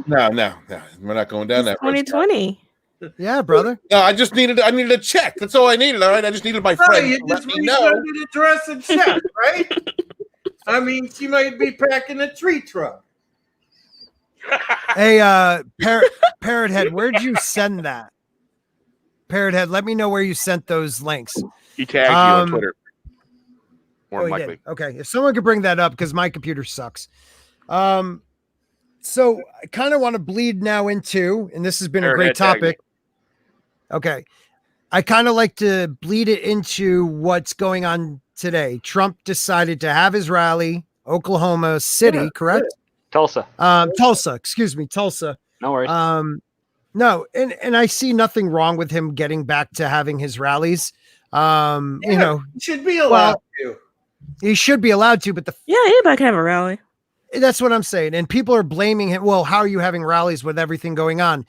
No, we're not going down that road. 2020. Yeah, brother. No, I needed a check. That's all I needed. All right, I just needed my friend you to just let me know. The address and check, right? I mean, she might be packing a tree truck. Hey, Parrot Head, where'd you send that? Parrot Head, let me know where you sent those links. He tagged you on Twitter. More likely. Okay, if someone could bring that up because my computer sucks. So I kind of want to bleed now into, and this has been a great topic. Okay. I kind of like to bleed it into what's going on today. Trump decided to have his rally, Oklahoma City, correct? Tulsa. Tulsa. No worries. No, and I see nothing wrong with him getting back to having his rallies. He should be allowed to. He should be allowed to, but anybody can have a rally. That's what I'm saying. And people are blaming him. Well, how are you having rallies with everything going on?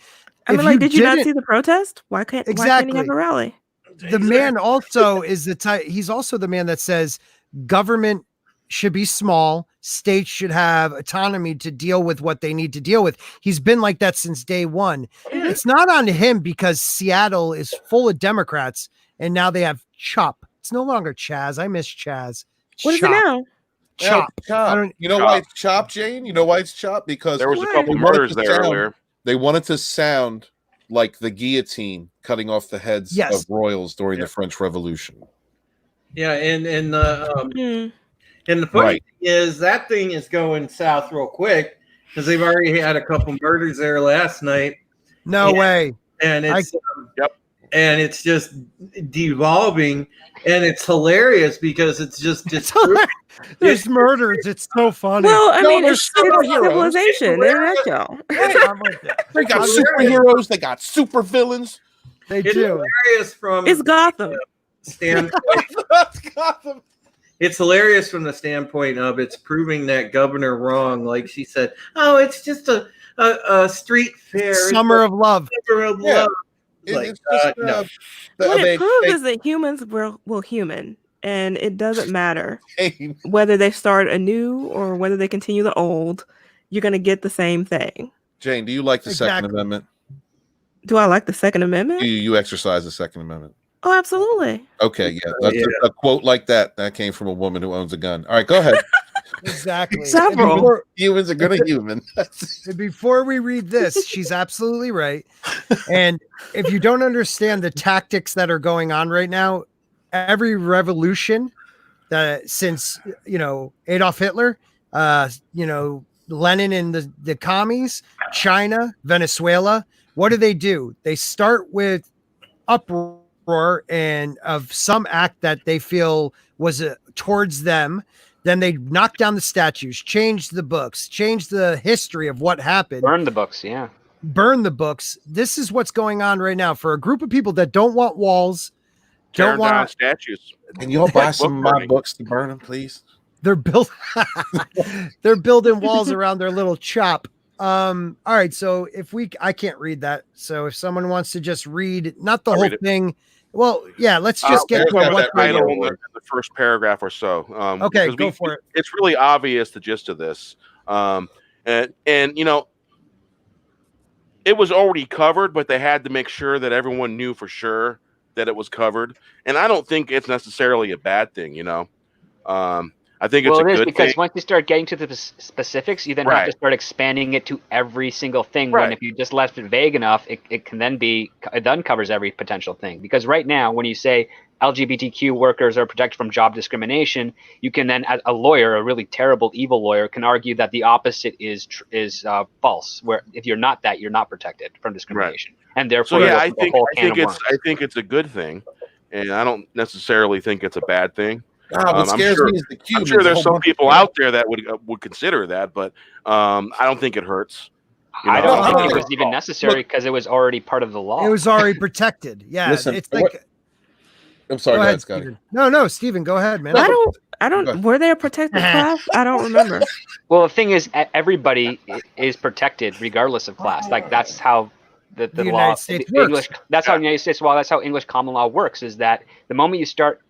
I mean, did you not see the protest? Why can't he have a rally? The man also is he's also the man that says government should be small. States should have autonomy to deal with what they need to deal with. He's been like that since day one. It's not on him because Seattle is full of Democrats and now they have Chop. It's no longer Chaz. I miss Chaz. What is it now? Chop. You know why it's Chop, Jane? You know why it's Chop? Because there was a couple murders there earlier. They wanted to sound like the guillotine cutting off the heads of royals during the French Revolution. Yeah, and the funny thing is that thing is going south real quick because they've already had a couple murders there last night. No way. And it's and it's just devolving, and it's hilarious because it's just There's murders. It's so funny. Well, I No, mean, there's it's superheroes. civilization in a nutshell. I'm with that. They got It's superheroes. They got super villains. They It's do. hilarious from It's Gotham. standpoint. Gotham. It's hilarious from the standpoint of it's proving that governor wrong. Like she said, oh, it's just a street fair. Summer of love. Summer of Yeah. love. It's Like, just, no. What it proves is that humans will human, and it doesn't matter whether they start anew or whether they continue the old. You're going to get the same thing. Jane, do you like the Second Amendment? Do I like the Second Amendment? Do you exercise the Second Amendment? Oh, absolutely. Okay, yeah. That's a quote like that came from a woman who owns a gun. All right, go ahead. Exactly. Several. Humans are gonna human. Before we read this, she's absolutely right. And if you don't understand the tactics that are going on right now, every revolution that since Adolf Hitler, Lenin and the commies, China, Venezuela, what do? They start with uproar and of some act that they feel was towards them. Then they knock down the statues, change the books, change the history of what happened. Burn the books, yeah. Burn the books. This is what's going on right now for a group of people that don't want walls, don't want statues. Can you all buy some of my books to burn them, please? They're building walls around their little chop. All right, so I can't read that. So if someone wants to just read, not the whole thing. Well, yeah, let's just get to what title in the first paragraph or so. Okay, go for it. It's really obvious the gist of this, and it was already covered, but they had to make sure that everyone knew for sure that it was covered. And I don't think it's necessarily a bad thing, I think it's a good thing. Because once you start getting to the specifics, you then have to start expanding it to every single thing. When if you just left it vague enough, it can then covers every potential thing. Because right now, when you say LGBTQ workers are protected from job discrimination, you can then, as a lawyer, a really terrible, evil lawyer, can argue that the opposite is false. Where if you're not that, you're not protected from discrimination, and therefore, I think it's a good thing, and I don't necessarily think it's a bad thing. What scares me is the Cubans. I'm sure there's some people out there that would consider that, but I don't think it hurts. I don't think it was even necessary because it was already part of the law. It was already protected. Yeah, listen, it's like. I'm sorry, go ahead, Scotty. Steven. No, Steven, go ahead, man. I don't. Were they a protected class? I don't remember. Well, the thing is, everybody is protected regardless of class. Like that's how the law, English. That's how United States law. That's how English common law works. Is that the moment you start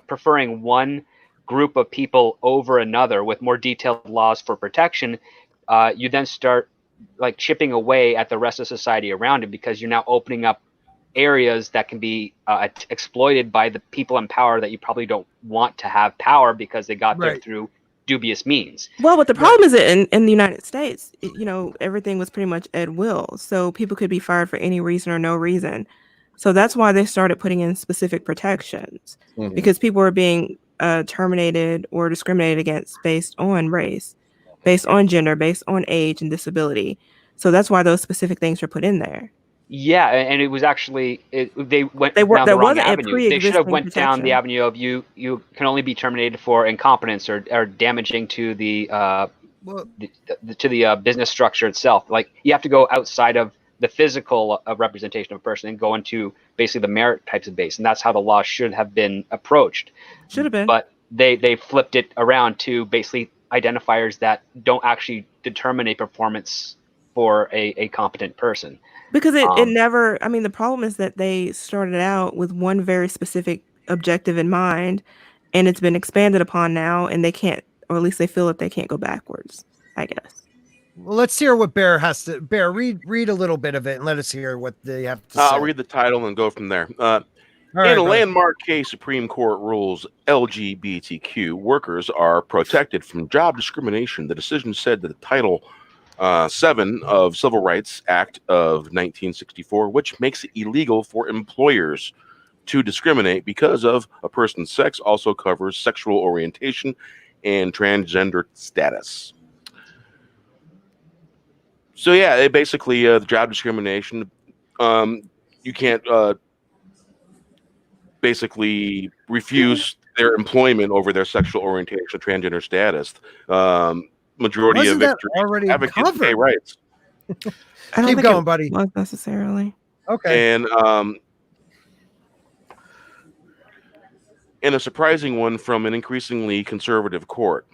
preferring one group of people over another with more detailed laws for protection, you then start like chipping away at the rest of society around it, because you're now opening up areas that can be exploited by the people in power that you probably don't want to have power because they got there through dubious means. Well, but the problem is that in the United States, everything was pretty much at will. So people could be fired for any reason or no reason. So that's why they started putting in specific protections, because people were being terminated or discriminated against based on race, based on gender, based on age and disability. So that's why those specific things were put in there. Yeah, and it was actually they went down the wrong avenue. They should have went down the avenue of you can only be terminated for incompetence or damaging to the business structure itself. Like you have to go outside of the physical representation of a person and go into basically the merit types of base, and that's how the law should have been approached. Should have been, but they flipped it around to basically identifiers that don't actually determine a performance for a competent person. Because it never, I mean, the problem is that they started out with one very specific objective in mind, and it's been expanded upon now, and they can't, or at least they feel that they can't go backwards, I guess. Well, let's hear what Bear has to. Bear, read a little bit of it and let us hear what they have to say. I'll read the title and go from there. In a landmark case, Supreme Court rules LGBTQ workers are protected from job discrimination. The decision said that the Title 7 of Civil Rights Act of 1964, which makes it illegal for employers to discriminate because of a person's sex, also covers sexual orientation and transgender status. So yeah, basically the job discrimination. You can't basically refused their employment over their sexual orientation or transgender status. Majority Wasn't of that victories already advocate gay covered? rights. I don't Keep think going, it buddy. was necessarily. Okay. And a surprising one from an increasingly conservative court.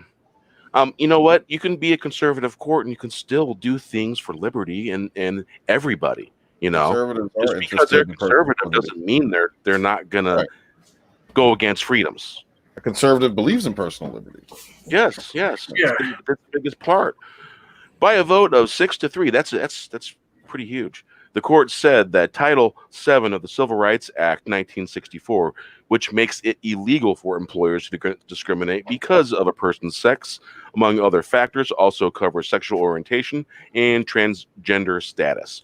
You know what? You can be a conservative court and you can still do things for liberty and everybody. You know, Conservatives just are because they're interested in personal conservative liberty. doesn't mean they're not gonna Right. go against freedoms. A conservative believes in personal liberty. Yes. Yeah. That's the biggest part. By a vote of 6-3, that's pretty huge. The court said that Title VII of the Civil Rights Act 1964, which makes it illegal for employers to discriminate because of a person's sex, among other factors, also covers sexual orientation and transgender status.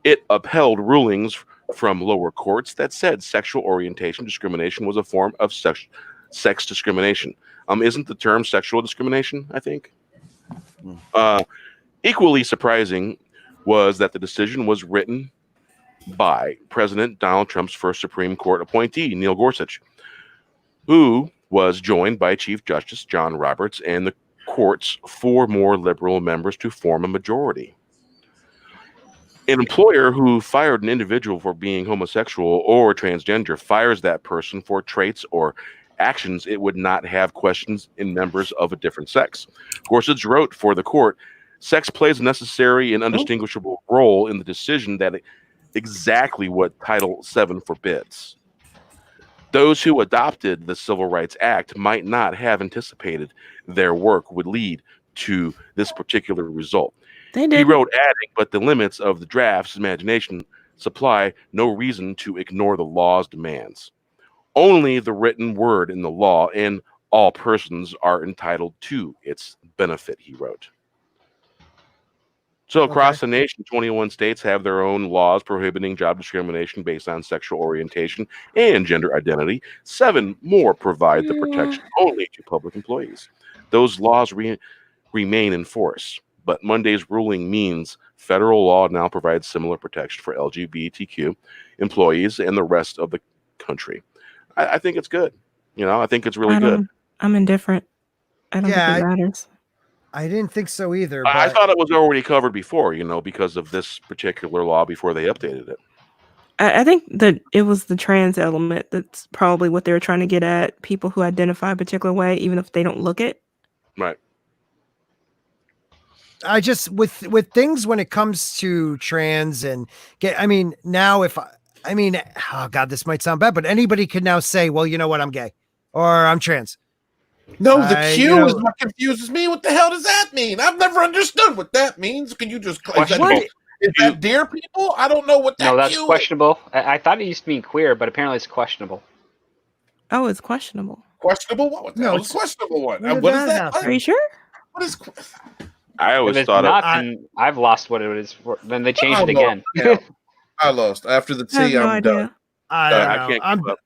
It upheld rulings from lower courts that said sexual orientation discrimination was a form of sex discrimination. Isn't the term sexual discrimination, I think? Equally surprising was that the decision was written by President Donald Trump's first Supreme Court appointee, Neil Gorsuch, who was joined by Chief Justice John Roberts and the court's 4 more liberal members to form a majority. An employer who fired an individual for being homosexual or transgender fires that person for traits or actions it would not have questions in members of a different sex. Gorsuch wrote for the court, sex plays a necessary and undistinguishable role in the decision that exactly what Title VII forbids. Those who adopted the Civil Rights Act might not have anticipated their work would lead to this particular result. They He did. wrote, adding, but the limits of the draft's imagination supply no reason to ignore the law's demands. Only the written word in the law and all persons are entitled to its benefit, he wrote. So across the nation, 21 states have their own laws prohibiting job discrimination based on sexual orientation and gender identity. 7 more provide the protection only to public employees. Those laws remain in force, but Monday's ruling means federal law now provides similar protection for LGBTQ employees and the rest of the country. I think it's good. You know, I think it's really good. I'm indifferent. I don't think it matters. I didn't think so either. I But thought it was already covered before, you know, because of this particular law before they updated it. I think that it was the trans element that's probably what they were trying to get at. People who identify a particular way, even if they don't look it. Right. I just with things when it comes to trans and now oh God, this might sound bad, but anybody could now say, well, you know what, I'm gay or I'm trans. No, the Q is what confuses me. What the hell does that mean? I've never understood what that means. Can you just is that dear people? I don't know what that. No, that's Q questionable. I thought it used to mean queer, but apparently it's questionable. Oh, it's questionable. Questionable? What the hell is questionable one? What is that? Are you sure? What is? I always thought I've lost what it is. Then they changed it again. I lost after the T. I have no I'm idea. done. I can't.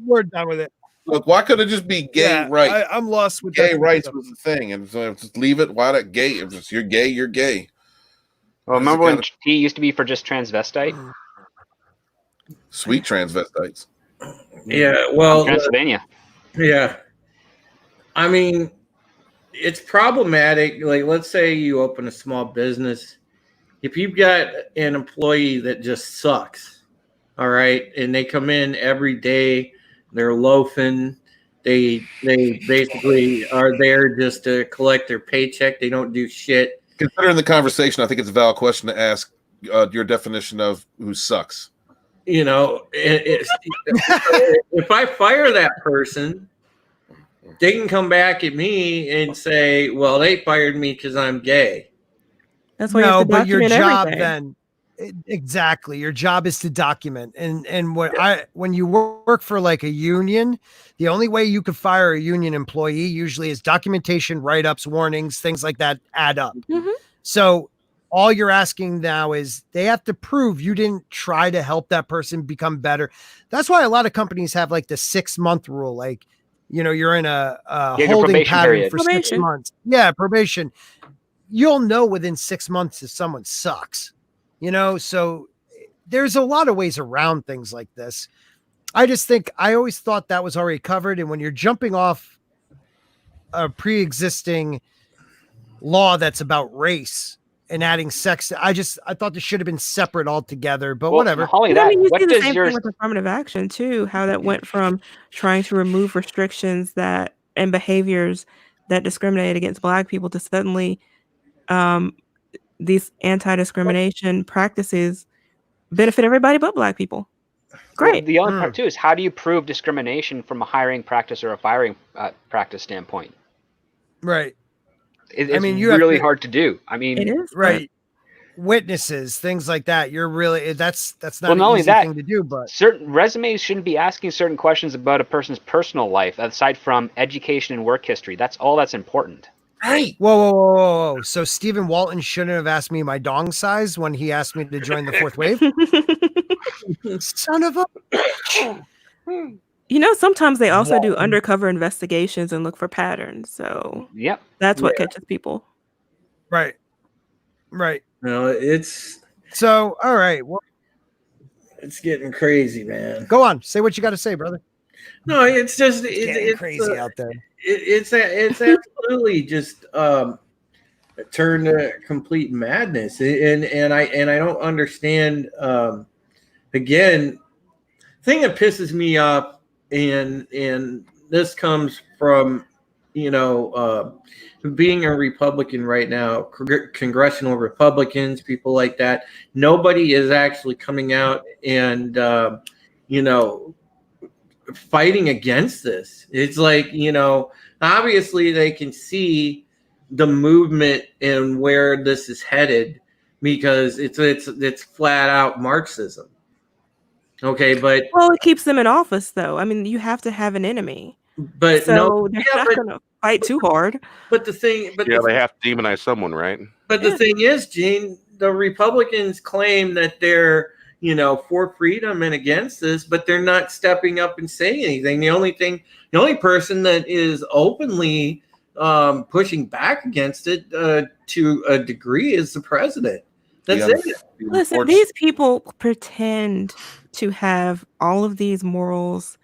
We're done with it. Look, why couldn't it just be gay rights? I'm lost with gay rights was the thing, and so just leave it. Why not gay? If it's, you're gay, you're gay. Well, remember when T used to be for just transvestite? Sweet transvestites. Yeah, well, Pennsylvania. Yeah, I mean, it's problematic. Like, let's say you open a small business. If you've got an employee that just sucks, all right, and they come in every day. They're loafing. They basically are there just to collect their paycheck. They don't do shit. Considering the conversation, I think it's a valid question to ask your definition of who sucks. You know, if I fire that person, they can come back at me and say, well, they fired me because I'm gay. That's why you have to but your document job everything. then. Exactly. Your job is to document. And when you work for like a union, the only way you could fire a union employee usually is documentation, write-ups, warnings, things like that add up. Mm-hmm. So all you're asking now is they have to prove you didn't try to help that person become better. That's why a lot of companies have like the 6-month rule. Like, you know, you're in a holding pattern for 6 months. Yeah, probation. You'll know within 6 months if someone sucks. You know, so there's a lot of ways around things like this. I just think I always thought that was already covered. And when you're jumping off a pre-existing law that's about race and adding sex, I thought this should have been separate altogether, but whatever. Holly, I mean, you see what the does same your thing with affirmative action too, how that went from trying to remove restrictions that and behaviors that discriminate against Black people to suddenly these anti-discrimination practices benefit everybody but Black people. Well, Great. the other part too is how do you prove discrimination from a hiring practice or a firing practice standpoint? Right. It's I mean, you really have to, hard to do. I mean, It is right. Witnesses, things like that. You're really that's not not an only easy that, thing to do, but certain resumes shouldn't be asking certain questions about a person's personal life aside from education and work history. That's all that's important. Right. Whoa. So Stephen Walton shouldn't have asked me my dong size when he asked me to join the fourth wave. Son of a You know, sometimes they also do undercover investigations and look for patterns. So Yep. that's what catches people. Right. No, it's So, all right. Well, it's getting crazy, man. go on. Say what you got to say, brother. No, it's just Getting crazy out there. It's absolutely just turned to complete madness, and I don't understand. Again, thing that pisses me off, and this comes from being a Republican right now, congressional Republicans, people like that. Nobody is actually coming out and fighting against this. It's like, obviously they can see the movement and where this is headed because it's flat out Marxism. Okay, but it keeps them in office, though. I mean, you have to have an enemy, but so they're not going to fight too hard. But they have to demonize someone, right? But the thing is, Gene, the Republicans claim that they're for freedom and against this, but they're not stepping up and saying anything. The only person that is openly pushing back against it to a degree is the president. That's it. Listen, these people pretend to have all of these morals,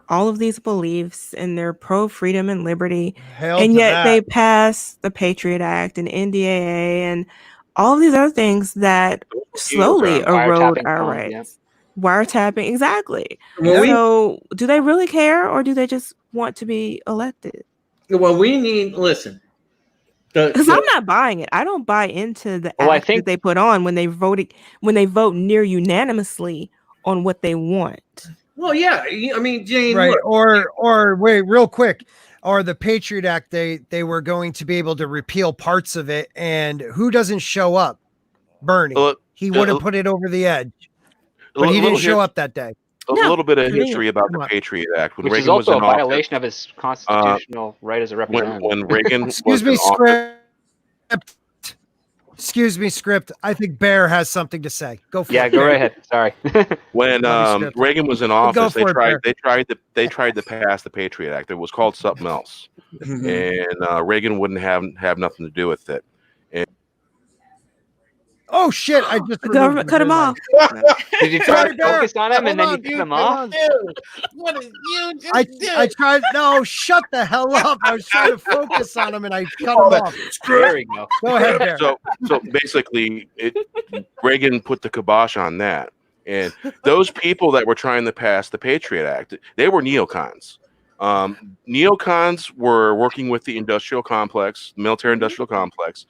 all of these beliefs, and they're pro freedom and liberty, and yet they pass the Patriot Act and NDAA and all of these other things that slowly erode our rights. Wiretapping, exactly. So, do they really care, or do they just want to be elected? Well, listen. Because I'm not buying it. I don't buy into the act that they put on when they vote near unanimously on what they want. Well, yeah, I mean, Jane, right? Or wait, real quick, or the Patriot Act, they were going to be able to repeal parts of it, and who doesn't show up? Bernie. He would have put it over the edge, but he didn't show up that day. A little bit of history about the Patriot Act. Which is also a violation of his constitutional right as a representative. When Reagan Excuse me, script. I think Bear has something to say. Go for it. Yeah, go right ahead. Sorry. When Reagan was in office, they tried to pass the Patriot Act. It was called something else, and Reagan wouldn't have nothing to do with it. Oh shit! I just the government cut him off. Did you try to focus on him and then you cut him off? What did you just do? I tried. No, shut the hell up! I was trying to focus on him and I cut him off. There we go. Go ahead, Bear. So basically, Reagan put the kibosh on that, and those people that were trying to pass the Patriot Act, they were neocons. Neocons were working with the industrial complex, military-industrial complex.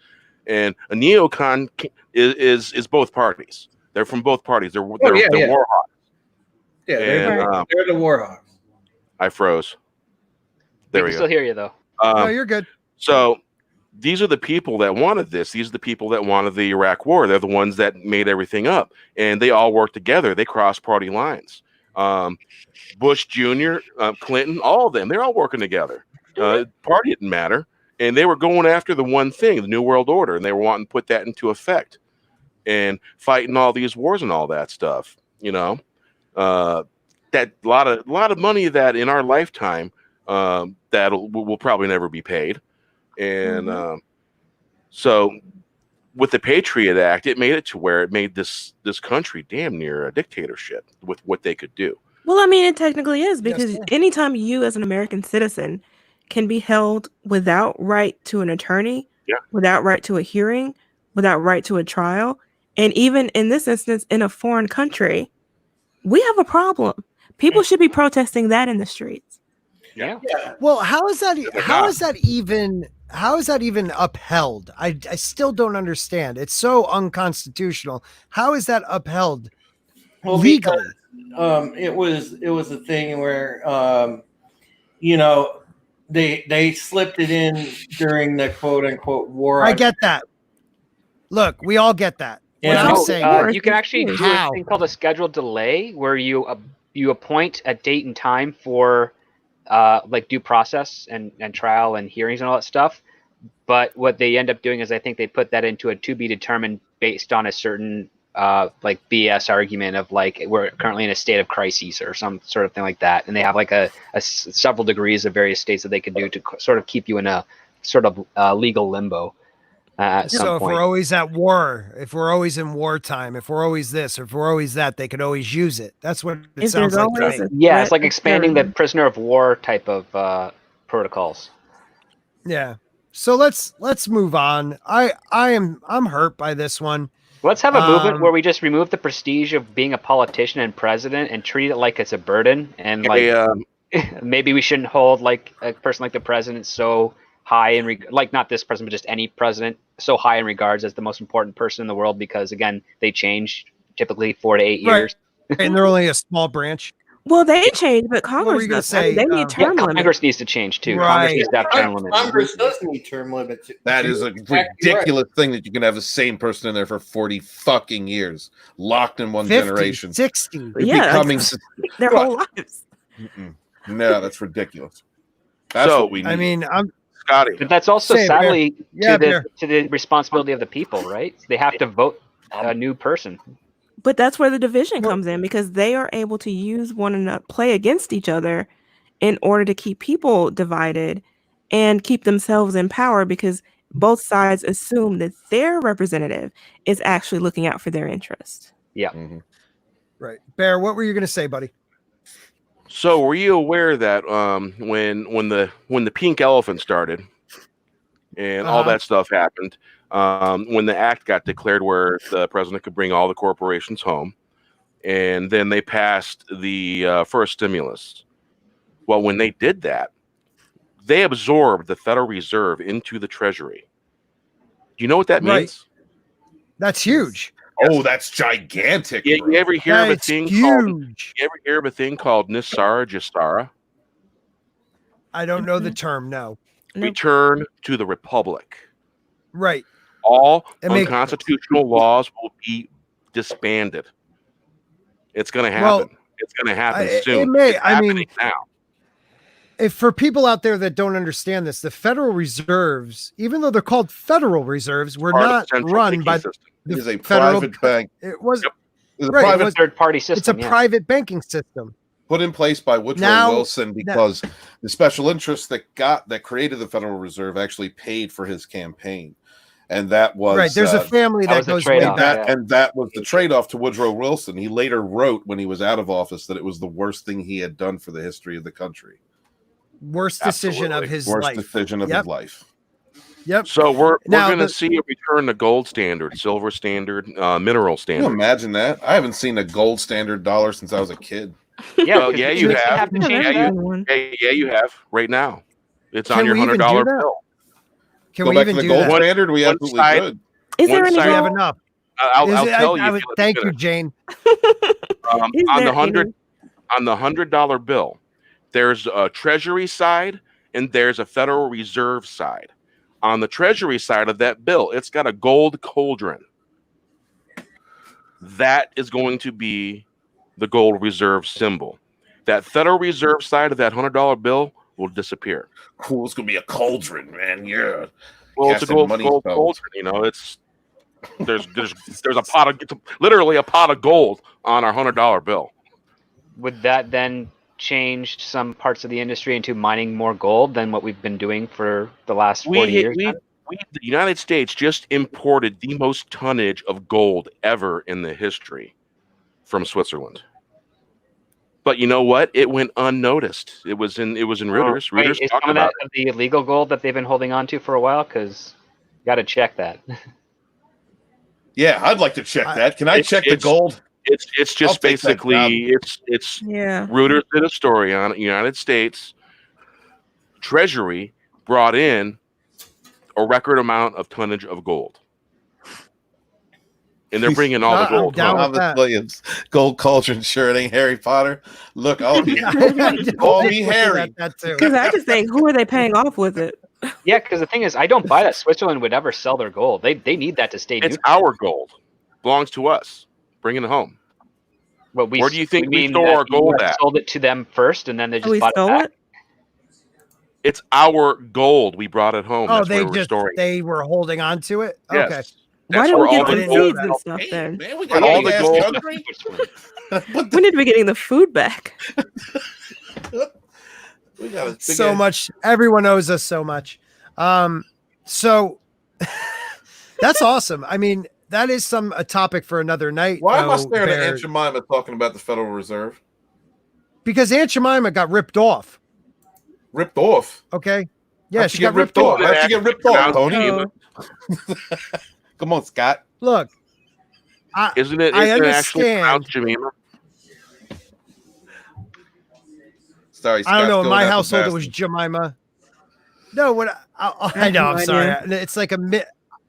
And a neocon is both parties. They're from both parties. They're war hawks. Yeah, they're the war hawks. I froze. There we go. Still hear you though. No, you're good. So these are the people that wanted this. These are the people that wanted the Iraq War. They're the ones that made everything up, and they all worked together. They crossed party lines. Bush Jr., Clinton, all of them. They're all working together. Party didn't matter. And they were going after the one thing, the New World Order, and they were wanting to put that into effect and fighting all these wars and all that stuff. That a lot of money that in our lifetime that will probably never be paid. And so with the Patriot Act, it made it to where it made this country damn near a dictatorship with what they could do. Well, I mean, it technically is Yes, because sir. anytime you, as an American citizen, can be held without right to an attorney, Yeah. without right to a hearing, without right to a trial, and even in this instance, in a foreign country, we have a problem. People should be protesting that in the streets. Yeah. Well, how is that? They're How not. is that even? How is that even upheld? I still don't understand. It's so unconstitutional. How is that upheld Well, legally? it was a thing where you know, they slipped it in during the quote unquote war. I on get that. Look, we all get that. What Yeah. I'm No, saying, course, You can it's actually true. do a How? thing called a scheduled delay, where you appoint a date and time for like due process and trial and hearings and all that stuff. But what they end up doing is I think they put that into a to be determined based on a certain like BS argument of like we're currently in a state of crisis or some sort of thing like that, and they have like several degrees of various states that they could do to sort of keep you in a sort of legal limbo at some So if point. we're always at war, if we're always in wartime, if we're always this, or if we're always that, they could always use it. That's what it If sounds there's like to always me. a Yeah, it's threat like of expanding the terrorism. prisoner of war type of protocols. Yeah. So let's move on. I'm hurt by this one. Let's have a movement Um, where we just remove the prestige of being a politician and president and treat it like it's a burden, and like maybe we shouldn't hold like a person like the president so high in like not this president but just any president so high in regards as the most important person in the world, because again they change typically 4 to 8 right. years. And they're only a small branch. Well, they change, but What were Congress you gonna doesn't. I mean, say? they need Yeah, term limits. Congress needs to change too. Congress Right. needs to have term limits. Congress does need term limits. That is a ridiculous thing that you can have the same person in there for 40 fucking years, locked in one 50, generation. 60. You're Yeah, becoming their whole lives. no, that's ridiculous. That's So, what we need. I mean, I'm Scotty. But that's also Say it, Bear. sadly Yeah, to Bear. the responsibility of the people, right? They have to vote a new person. But that's where the division Well- comes in, because they are able to use one another, play against each other in order to keep people divided and keep themselves in power, because both sides assume that their representative is actually looking out for their interest. Yeah. Mhm. Right. Bear, what were you gonna say, buddy? So were you aware that when the pink elephant started and all Uh-huh. that stuff happened, when the act got declared where the president could bring all the corporations home, and then they passed the first stimulus. Well, when they did that, they absorbed the Federal Reserve into the Treasury. Do you know what that Right. means? That's huge. Oh, that's gigantic. Yeah, bro. you ever hear of a That's thing called huge. you ever hear of a thing called Nisara Jistara? I don't know the term. No. Nope. Return to the Republic. Right. All It makes- unconstitutional laws will be disbanded. It's going to Well, happen. It's going to happen it soon. may. It's I mean, happening now. if for people out there that don't understand this, the Federal Reserves, even though they're called Federal Reserves, were Part of the not central run banking by system. It the is a federal. private bank. It was. Yep. It's a Right, it private was- Third party It's a system. Yeah. private banking system. put in place by Woodrow Now- Wilson because the special interests that created the Federal Reserve actually paid for his campaign, and that was Right. There's a family that that was the goes way trade-off, back. yeah. and that was the trade-off to Woodrow Wilson. He later wrote when he was out of office that it was the worst thing he had done for the history of the country. Worst decision of Absolutely. his Worst life. decision of Yep. his life. Yep. So we're Now, going to the- see a return to gold standard, silver standard, mineral Can you standard. imagine that? I haven't seen a gold standard dollar since I was a kid. Yeah, Well, because yeah, you they have. to Yeah, change that's Yeah, a that. good one. Yeah, you have right now. It's Can on your we even do $100 that? bill. Can Go we back even to the do gold that? standard. We One absolutely side- could. Is there One any side- Do we have gold? enough? I'll Is it- tell you. I if would- you let me thank you, finish. Jane. Is On there the hundred any? on the $100 bill, there's a Treasury side and there's a Federal Reserve side. On the Treasury side of that bill, it's got a gold cauldron. That is going to be the gold reserve symbol. That Federal Reserve side of that $100 bill will disappear. Cool. It's gonna be a cauldron, man. Yeah. Well, it's a Casting gold money cauldron. spells. You know, it's there's a pot of literally a pot of gold on our $100 bill. Would that then change some parts of the industry into mining more gold than what we've been doing for the last 40 years? The United States just imported the most tonnage of gold ever in the history from Switzerland. But you know what? It went unnoticed. It was in Reuters. Wait, Reuters is talked some of about that the illegal gold that they've been holding on to for a while? Because got to check that. Yeah, I'd like to check that. Can I check the gold? It's I'll just take that job. basically it's Yeah. Reuters did a story on it. United States Treasury brought in a record amount of tonnage of gold. And they're bringing all the gold down home. with Thomas Williams, gold cauldron shirt ain't Harry Potter. Look, I'll be Harry. Because I just think, who are they paying off with it? Yeah, because the thing is, I don't buy that Switzerland would ever sell their gold. They need that to stay It's neutral. our gold. Belongs to us. Bring it home. Well, Where do you think we mean store that our gold US at? sold it to them first, and then they just We bought it stole back? it? It's our gold. We brought it home. Oh, That's where we're storing. they were holding on to it. Yes. Okay. Why That's don't where we all get the some gold. seeds and stuff Hey, then? man, we got All all the the gold- country. We need to be getting the food back. We got a big So ass- much. Everyone owes us so much. So that's awesome. I mean, that is a topic for another night. Why am I though, staring at Bear, Aunt Jemima talking about the Federal Reserve? because Aunt Jemima got ripped off. Ripped off. Okay. Yeah, How'd she she got get ripped off. off? How'd she get ripped off, Tony? Oh, Come on, Scott. Look, Isn't it? I Isn't it actually understand. pronounced Jemima? Sorry, I Scott's don't know. In going my after household, it Bastard. was Jemima. No, what I have know. no I'm sorry. idea. It's like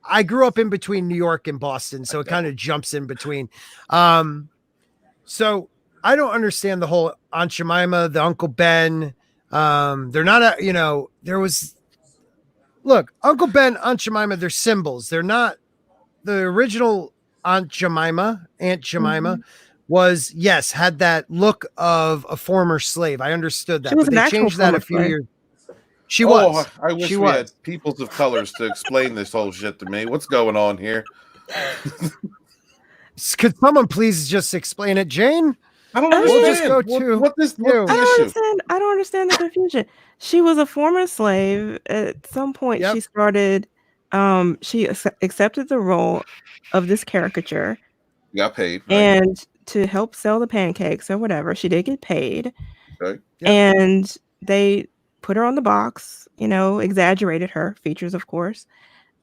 I grew up in between New York and Boston, so it kind of jumps in between. So I don't understand the whole Aunt Jemima, the Uncle Ben. They're not there was. Look, Uncle Ben, Aunt Jemima, they're symbols. They're not the original Aunt Jemima. Was, yes, had that look of a former slave. I understood that, She was but an they actual changed that a former few slave. years. She was. I wish She we was. had peoples of colors to explain this whole shit to me. What's going on here? Could someone please just explain it, Jane? I don't I mean- We'll understand. just go to what's you. the issue? I don't understand the confusion. She was a former slave. At some point, Yep. she started. She accepted the role of this caricature, Got paid. Right? and to help sell the pancakes or whatever, she did get paid. Okay. Yep. And they put her on the box. Exaggerated her features, of course.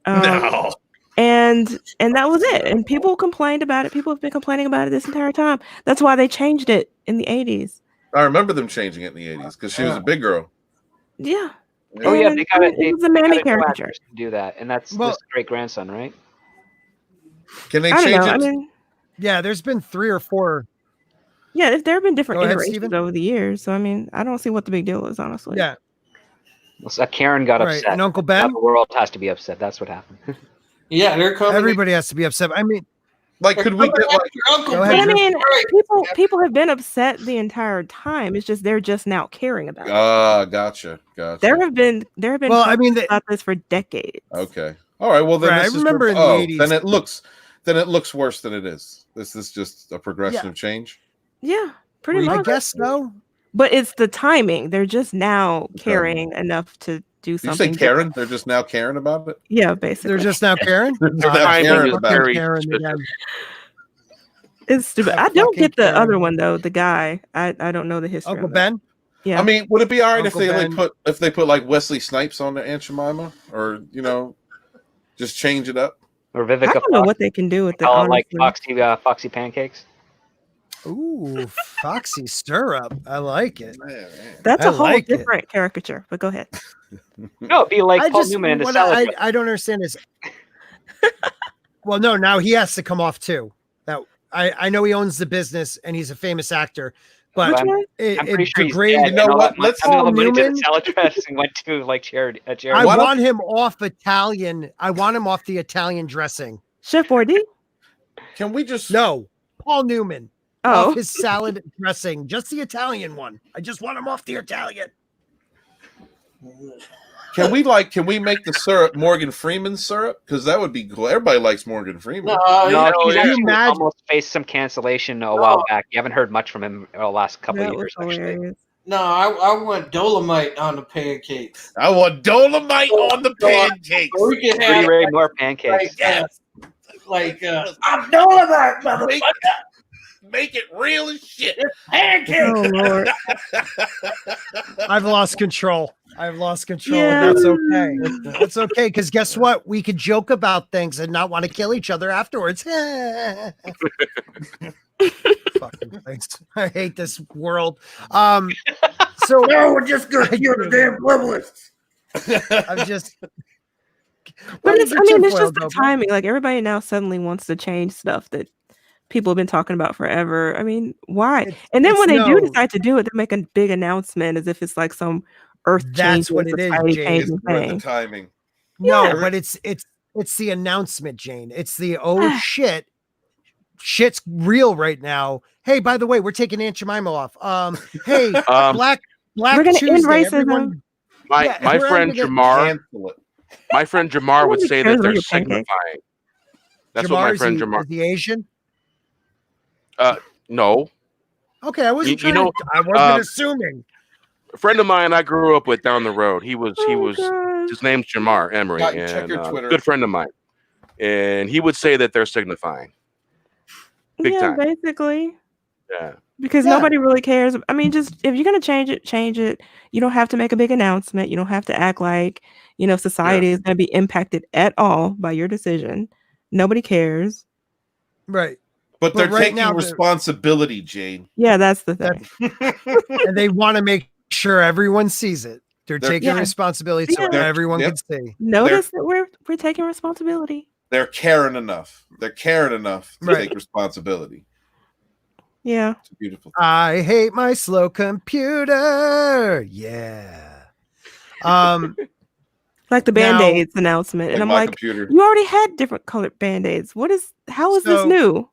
No. And that was it. And people complained about it. People have been complaining about it this entire time. That's why they changed it in the 80s. I remember them changing it in the 80s because she was a big girl. Yeah. Oh yeah, And they got it. it was a mammy caricature. To do that, and that's Well- his great grandson, right? Can they I don't change know. it? I mean, Yeah, there's been 3 or 4. yeah, there have been different Go ahead, iterations Steven. over the years. So I mean, I don't see what the big deal is, honestly. Yeah, So Karen got right. upset. And Uncle Now Ben, the world has to be upset. That's what happened. Yeah, they're coming. everybody has to be upset. I mean, Like, could we get like? Uncle Go But ahead, I Ben. mean, Right. people have been upset the entire time. It's just they're just now caring about it. Gotcha. There have been well, I mean, about this for decades. Okay. All right. Well, then Right, I this remember is in the 80s. Then it looks worse than it is. This is just a progression Yeah. of change. Yeah, pretty I much. guess so. But it's the timing. They're just now caring enough to do Did you something. say Karen? different. They're just now caring about it. Yeah, basically. They're just now Karen. They're now Timing caring is about very Karen suspicious. again. It's stupid. I don't Fucking get the Karen. other one though. The guy. I don't know the history. Uncle of it. Ben. Yeah. I mean, would it be all right Uncle if Ben. they put like Wesley Snipes on their Aunt Jemima, or just change it up? Or I Vivica don't know Fox, what they can do with it. call it like Honestly. Foxy pancakes. Ooh, Foxy Stirrup. I like it. That's I a whole like it. different caricature. But go ahead. No, it'd be like I Paul just Newman in the what salad. I don't understand is. Well, no, now he has to come off too. Now I know he owns the business and he's a famous actor, but Which I'm- one? I'm pretty sure he's degrades- dead. You know and all what? that money- Let's- I mean, all the Paul money to Newman- the salad dressing went to like charity. I charity. Why don't- want him off Italian. I want him off the Italian dressing. Chef Boyardee? Can we just? No, Paul Newman Oh, off his salad dressing, just the Italian one. I just want him off the Italian. Can we make the syrup Morgan Freeman syrup? Because that would be cool. Everybody likes Morgan Freeman. No, No, you know, he's yeah. actually Imagine- almost faced some cancellation a while back. You haven't heard much from him in the last couple that of was years, actually. hilarious. no, I want Dolomite on the pancakes. I want Dolomite on the pancakes. So we can Rudy have Ray Moore pancakes. like I'm Dolomite, motherfucker. make it real as shit. Oh Lord. I've lost control. I've lost control, Yeah. and that's okay. That's okay, because guess what? We could joke about things and not want to kill each other afterwards. Fucking things. I hate this world. So No, we're just gonna kill the damn globalists. I'm just. But it's, I mean, it's just the Tinfoil, timing. Like everybody now suddenly wants to change stuff that people have been talking about forever. I mean, why? And then when they do decide to do it, they make a big announcement as if it's like some earth That's changing, what it is, society Jane. changing With the thing. timing. No, Yeah. but it's the announcement, Jane. It's the shit. Shit's real right now. Hey, by the way, we're taking Aunt Jemima off. Hey, Black We're gonna Tuesday. end racism. Everyone, My friend Jamar. My friend Jamar would Nobody say cares that about they're your pancake. signifying. That's what my friend Jamar. Is he Asian? No. Okay, I wasn't You know, I wasn't assuming. A friend of mine I grew up with down the road. He was gosh. his name's Jamar Emery, Scott, and check your Twitter. good friend of mine. And he would say that they're signifying. Big time. Basically. Yeah. Because nobody really cares. I mean, just if you're gonna change it, change it. You don't have to make a big announcement. You don't have to act like, society is gonna be impacted at all by your decision. Nobody cares. Right. But they're right taking now, responsibility, Jane. Yeah, that's the thing. And they want to make sure everyone sees it. They're taking responsibility so everyone can see. Notice that we're taking responsibility. They're caring enough. They're caring enough to take responsibility. Yeah. It's a beautiful thing. I hate my slow computer. Yeah. Like the Band-Aids announcement. And I'm like, computer. you already had different colored Band-Aids. How is this new?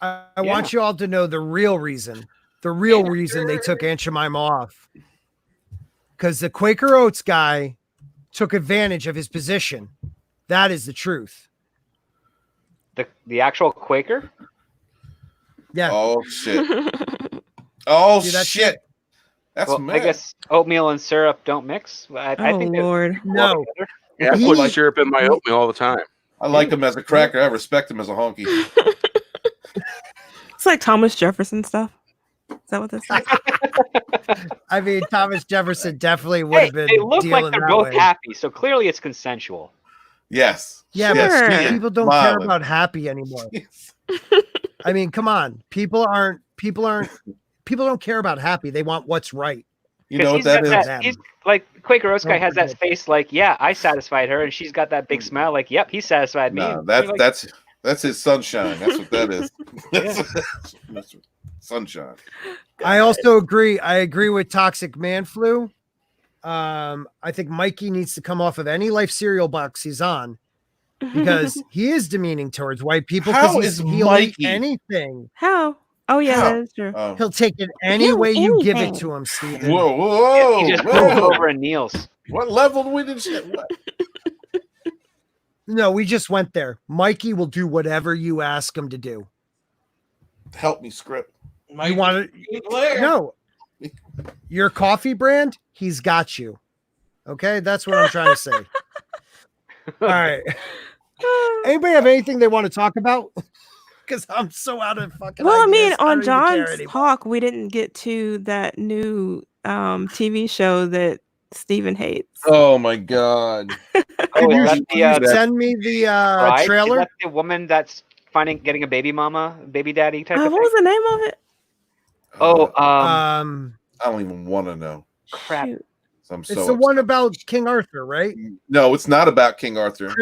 I want you all to know the real reason. The real reason they took Aunt Jemima off. Because the Quaker Oats guy took advantage of his position. That is the truth. The actual Quaker? Yeah. Oh shit. Oh See, that's shit. That's Well, mad. I guess oatmeal and syrup don't mix. I think they're Lord. No. Yeah, I put syrup in my oatmeal all the time. I like him as a cracker. I respect him as a honky. It's like Thomas Jefferson stuff. Is that what this is? I mean, Thomas Jefferson definitely would have been. They look like dealing they're that both way. happy, so clearly it's consensual. Yes. Yeah, Sure. but people don't care about happy anymore. I mean, come on. People don't care about happy. They want what's right. You know what that is? He's like Quaker Oats guy has that face like, yeah, I satisfied her, and she's got that big smile like, yep, he satisfied me. No, that's his sunshine. That's what that is. That's sunshine. I also agree. I agree with Toxic Man Flu. I think Mikey needs to come off of any Life cereal box he's on because he is demeaning towards white people. How is he'll Mikey? eat anything? How? Oh yeah, that is true. He'll take it any way you give it to him, Steven. Whoa. He just rolls over and kneels. What level do we did shit? What? No, we just went there. Mikey will do whatever you ask him to do. Help me, script. You want to? No. Your coffee brand, he's got you. Okay, that's what I'm trying to say. All right. Anybody have anything they want to talk about? Because I'm so out of fucking. Well, I mean, ideas. on don't even care John's anymore. talk, we didn't get to that new TV show that Steven hates. Oh my god. Oh, is that Can you the send me the bride? trailer? Is that the woman that's getting a baby mama, baby daddy type of What thing? was the name of it? Oh, I don't even want to know. crap. Shoot. It's the one about King Arthur, right? No, it's not about King Arthur.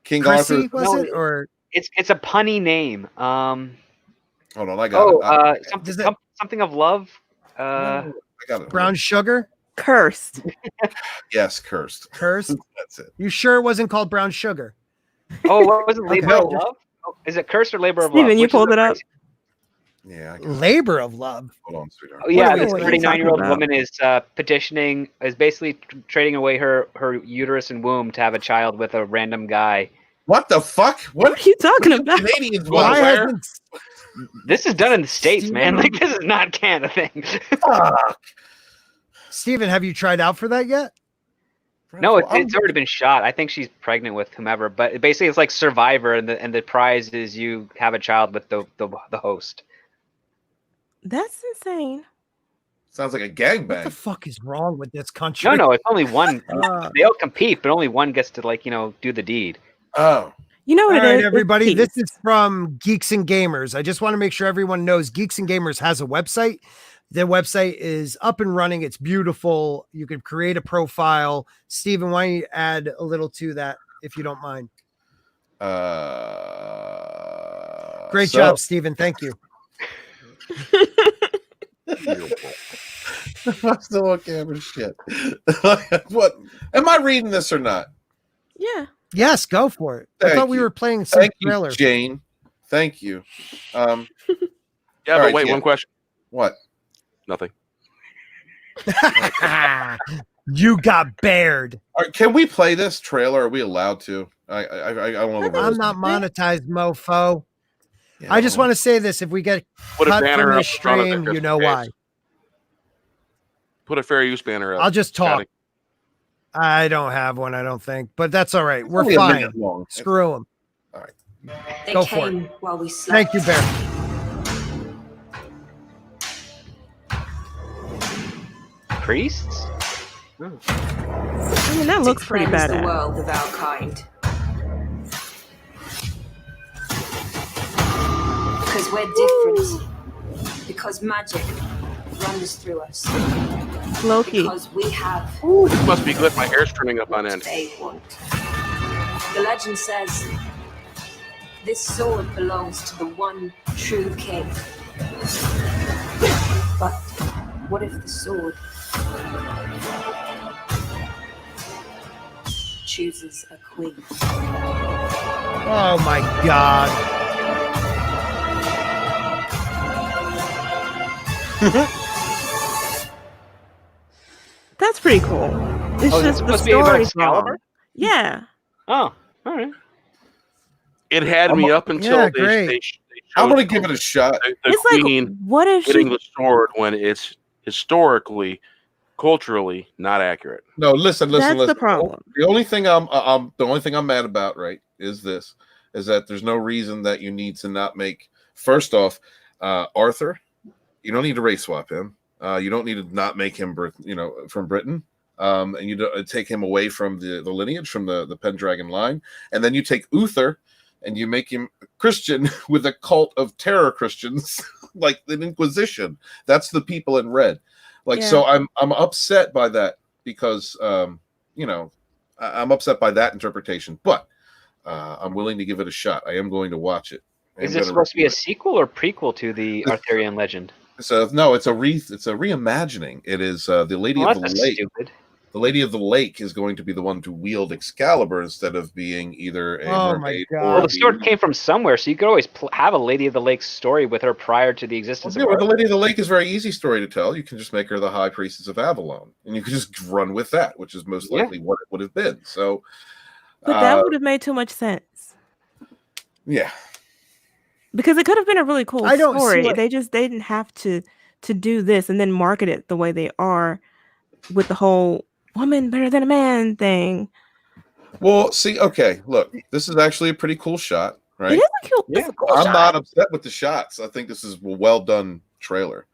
King Chrissy, Arthur. was No, it? Or It's a punny name. Hold on, I got it. Something of love. I got it. Brown Sugar? Cursed. Yes, cursed. Cursed? That's it. You sure it wasn't called Brown Sugar? Oh, what was it? Labor Okay. of Love? Oh, is it Cursed or Labor of Love? Steven, you Which is pulled the it up. first- Yeah. Labor of Love. Hold on, sweetheart. Oh, yeah, are we this talking 39-year-old about? woman is petitioning, is basically trading away her uterus and womb to have a child with a random guy. What the fuck? What are you talking about? Canadians Why want to wear? hasn't This is done in the States, man. Steven- Like, this is not Canada thing. Fuck. Steven, have you tried out for that yet? No, it's already been shot. I think she's pregnant with whomever, but basically it's like Survivor, and the prize is you have a child with the host. That's insane. Sounds like a What the gangbang. fuck is wrong with this country? No, it's only one. They all compete, but only one gets to do the deed. Oh, You know what All it right, is? everybody. It's This is from Geeks and Gamers. I just want to make sure everyone knows Geeks and Gamers has a website. The website is up and running. It's beautiful. You can create a profile. Steven, why don't you add a little to that if you don't mind? Great job, Steven. Thank you. I'm still on camera. Shit. What? Am I reading this or not? Yeah. Yes, go for it. I thought we were playing some Thank trailer. you, Jane. Thank you. Yeah, but right, wait, yeah. one question. What? Nothing. You got bared. All right, can we play this trailer? Are we allowed to? I want to. I'm not monetized, mofo. Yeah, I just want to say this: if we get Put a cut banner from up this in front of it stream, just you in know case. why. Put a fair use banner up. I'll just talk. Scotty. I don't have one, I don't think, but that's all right. We're only a fine. minute long. Screw them. All right. They Go for came while we slept. Thank you, Bear. Priests? I mean, that looks pretty Cleanse the badass. world of our kind. Because we're different. Because magic runs through us. Loki. Because we have This must be good. My hair's turning up on what end. they want. The legend says this sword belongs to the one true king. But what if the sword chooses a queen? Oh my God. That's pretty cool. It's Oh, is it just the supposed to be about story's Excalibur? wrong. Yeah. Oh, all right. It had me up until Yeah, they great. showed I'm gonna give it a shot. the It's queen like, what if getting she? the sword when it's historically, culturally not accurate. No, listen. That's the problem. The only thing I'm mad about, right, is that there's no reason that you need to not make. First off, Arthur, you don't need to race swap him. You don't need to not make him, from Britain. And you don't take him away from the lineage, from the Pendragon line, and then you take Uther and you make him Christian with a cult of terror Christians, like the Inquisition. That's the people in red. So I'm upset by that because I'm upset by that interpretation, but I'm willing to give it a shot. I am going to watch it. Is this supposed to be a sequel or prequel to the Arthurian legend? So no, it's a reimagining. It is the Lady of the Lake. Stupid. The Lady of the Lake is going to be the one to wield Excalibur instead of being either a Oh my mermaid God. or Well, the sword came from somewhere, so you could always have a Lady of the Lake story with her prior to the existence Yeah, of but the Arthur. Lady of the Lake is a very easy story to tell. You can just make her the High Priestess of Avalon, and you can just run with that, which is most likely what it would have been. So, But that would have made too much sense. Yeah, because it could have been a really cool I don't see story. what- They didn't have to do this and then market it the way they are with the whole woman better than a man thing. Well, see, okay, look, this is actually a pretty cool shot, right? It is a cool, it's a cool I'm shot. not upset with the shots. I think this is a well done trailer.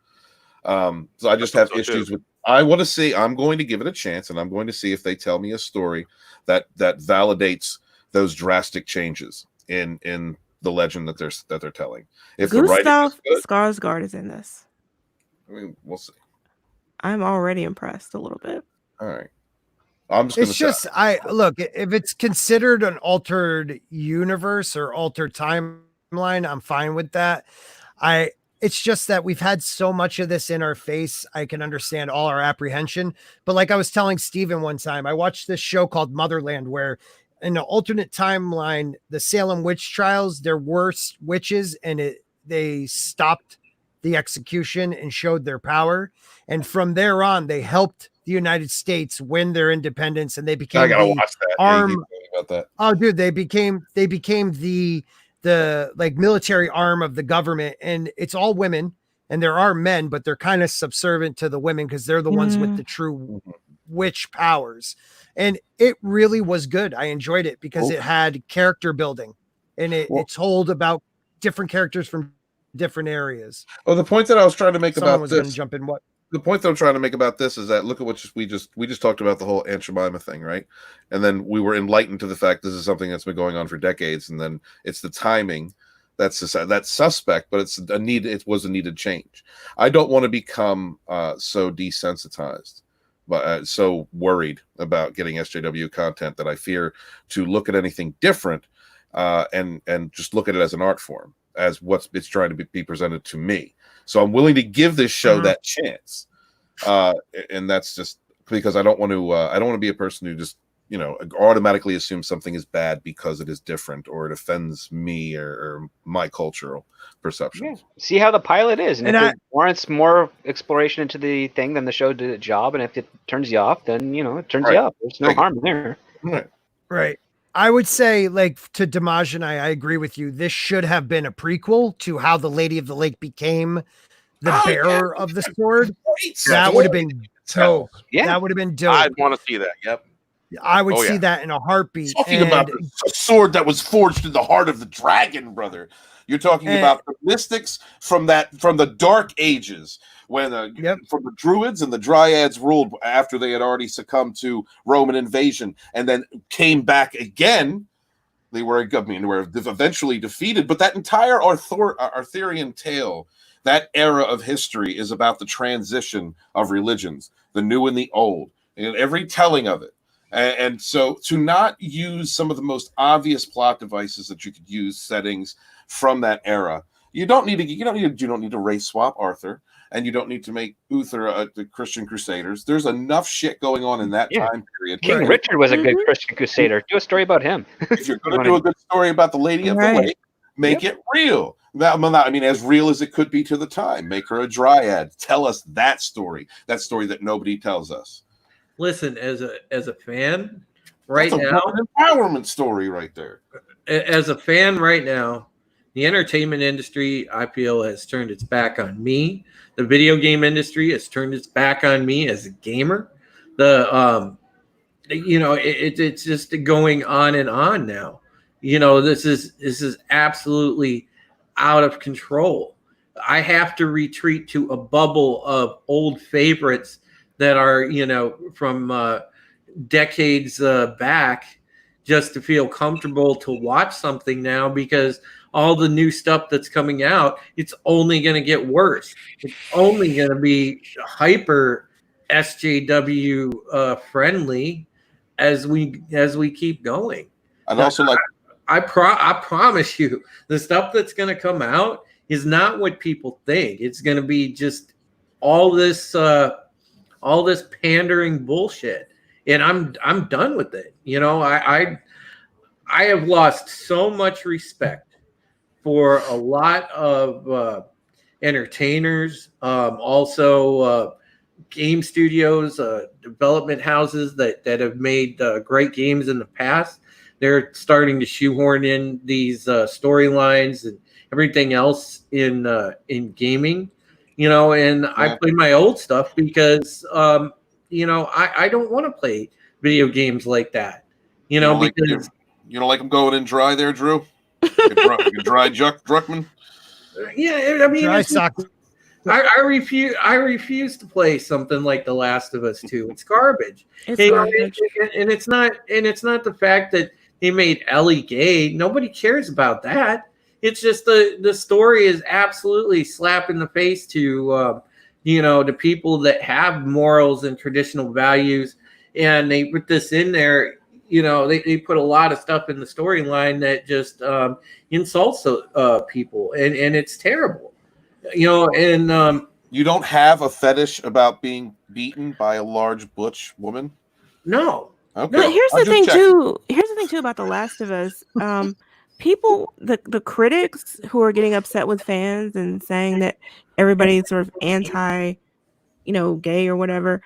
So I just have issues with. I'm going to give it a chance, and I'm going to see if they tell me a story that validates those drastic changes in the legend that they're telling. If the writing is Gustav good, Skarsgård is in this. I mean, we'll see. I'm already impressed a little bit. All right. I'm just. It's just look, if it's considered an altered universe or altered timeline, I'm fine with that. It's just that we've had so much of this in our face. I can understand all our apprehension, but like I was telling Steven one time, I watched this show called Motherland, where in an alternate timeline, the Salem witch trials, there were witches, and they stopped the execution and showed their power, and from there on, they helped the United States win their independence, and they became I gotta the watch that. arm. About that. Oh, dude, they became the like military arm of the government, and it's all women, and there are men, but they're kind of subservient to the women because they're the ones with the true witch powers. And it really was good. I enjoyed it because it had character building, and it told about different characters from different areas. Oh, the point that I was trying to make Someone about was this. going to jump in. What? The point that I'm trying to make about this is that look at what we just talked about, the whole Aunt Jemima thing, right? And then we were enlightened to the fact this is something that's been going on for decades, and then it's the timing that's suspect, but it was a needed change. I don't want to become so desensitized, but so worried about getting SJW content that I fear to look at anything different and just look at it as an art form, as it's trying to be presented to me. So I'm willing to give this show that chance, and that's just because I don't want to be a person who just automatically assumes something is bad because it is different or it offends me or my cultural perceptions. Yeah. See how the pilot is, and if And it warrants more exploration into the thing, then the show did its job. And if it turns you off, then it turns you off. There's no harm there. Right. I would say, like, to Damaj and I agree with you. This should have been a prequel to how the Lady of the Lake became the bearer of the sword. That would have been dope. Yeah. That would have been dope. I'd want to see that. Yep. I would see that in a heartbeat. Talking about a sword that was forged in the heart of the dragon, brother. You're talking about the mystics from the Dark Ages, when from the Druids and the Dryads ruled after they had already succumbed to Roman invasion, and then came back again. They were eventually defeated, but that entire Arthurian tale, that era of history, is about the transition of religions, the new and the old, and every telling of it. And so to not use some of the most obvious plot devices that you could use, settings from that era, you don't need to race swap Arthur, and you don't need to make Uther the Christian Crusaders. There's enough shit going on in that time period. King Richard was a good Christian Crusader. Do a story about him. If you're going to do a good story about the Lady of the Lake, make it real. I mean, as real as it could be to the time. Make her a dryad. Tell us that story that nobody tells us. Listen, as a fan right That's now, an empowerment story right there. As a fan right now, the entertainment industry, I feel, has turned its back on me. The video game industry has turned its back on me as a gamer. It's just going on and on now. This is absolutely out of control. I have to retreat to a bubble of old favorites that are, from decades back, just to feel comfortable to watch something now, because all the new stuff that's coming out, it's only going to get worse. It's only going to be hyper SJW friendly as we keep going. And also, I promise you, the stuff that's going to come out is not what people think. It's going to be just all this pandering bullshit, and I'm done with it. I have lost so much respect for a lot of entertainers, also game studios, development houses that have made great games in the past. They're starting to shoehorn in these storylines and everything else in gaming. I play my old stuff because, I don't want to play video games like that, because you don't like them going in dry there, Drew? You dry Druckman? Yeah, I mean, dry sock. I refuse to play something like The Last of Us 2. It's garbage. It's garbage. And it's not the fact that they made Ellie gay. Nobody cares about that. It's just the story is absolutely slap in the face to the people that have morals and traditional values, and they put this in there. They put a lot of stuff in the storyline that just insults people, and it's terrible. You don't have a fetish about being beaten by a large butch woman? No. Okay. But here's the thing too about The Last of Us. People, the critics who are getting upset with fans and saying that everybody's sort of anti, gay or whatever.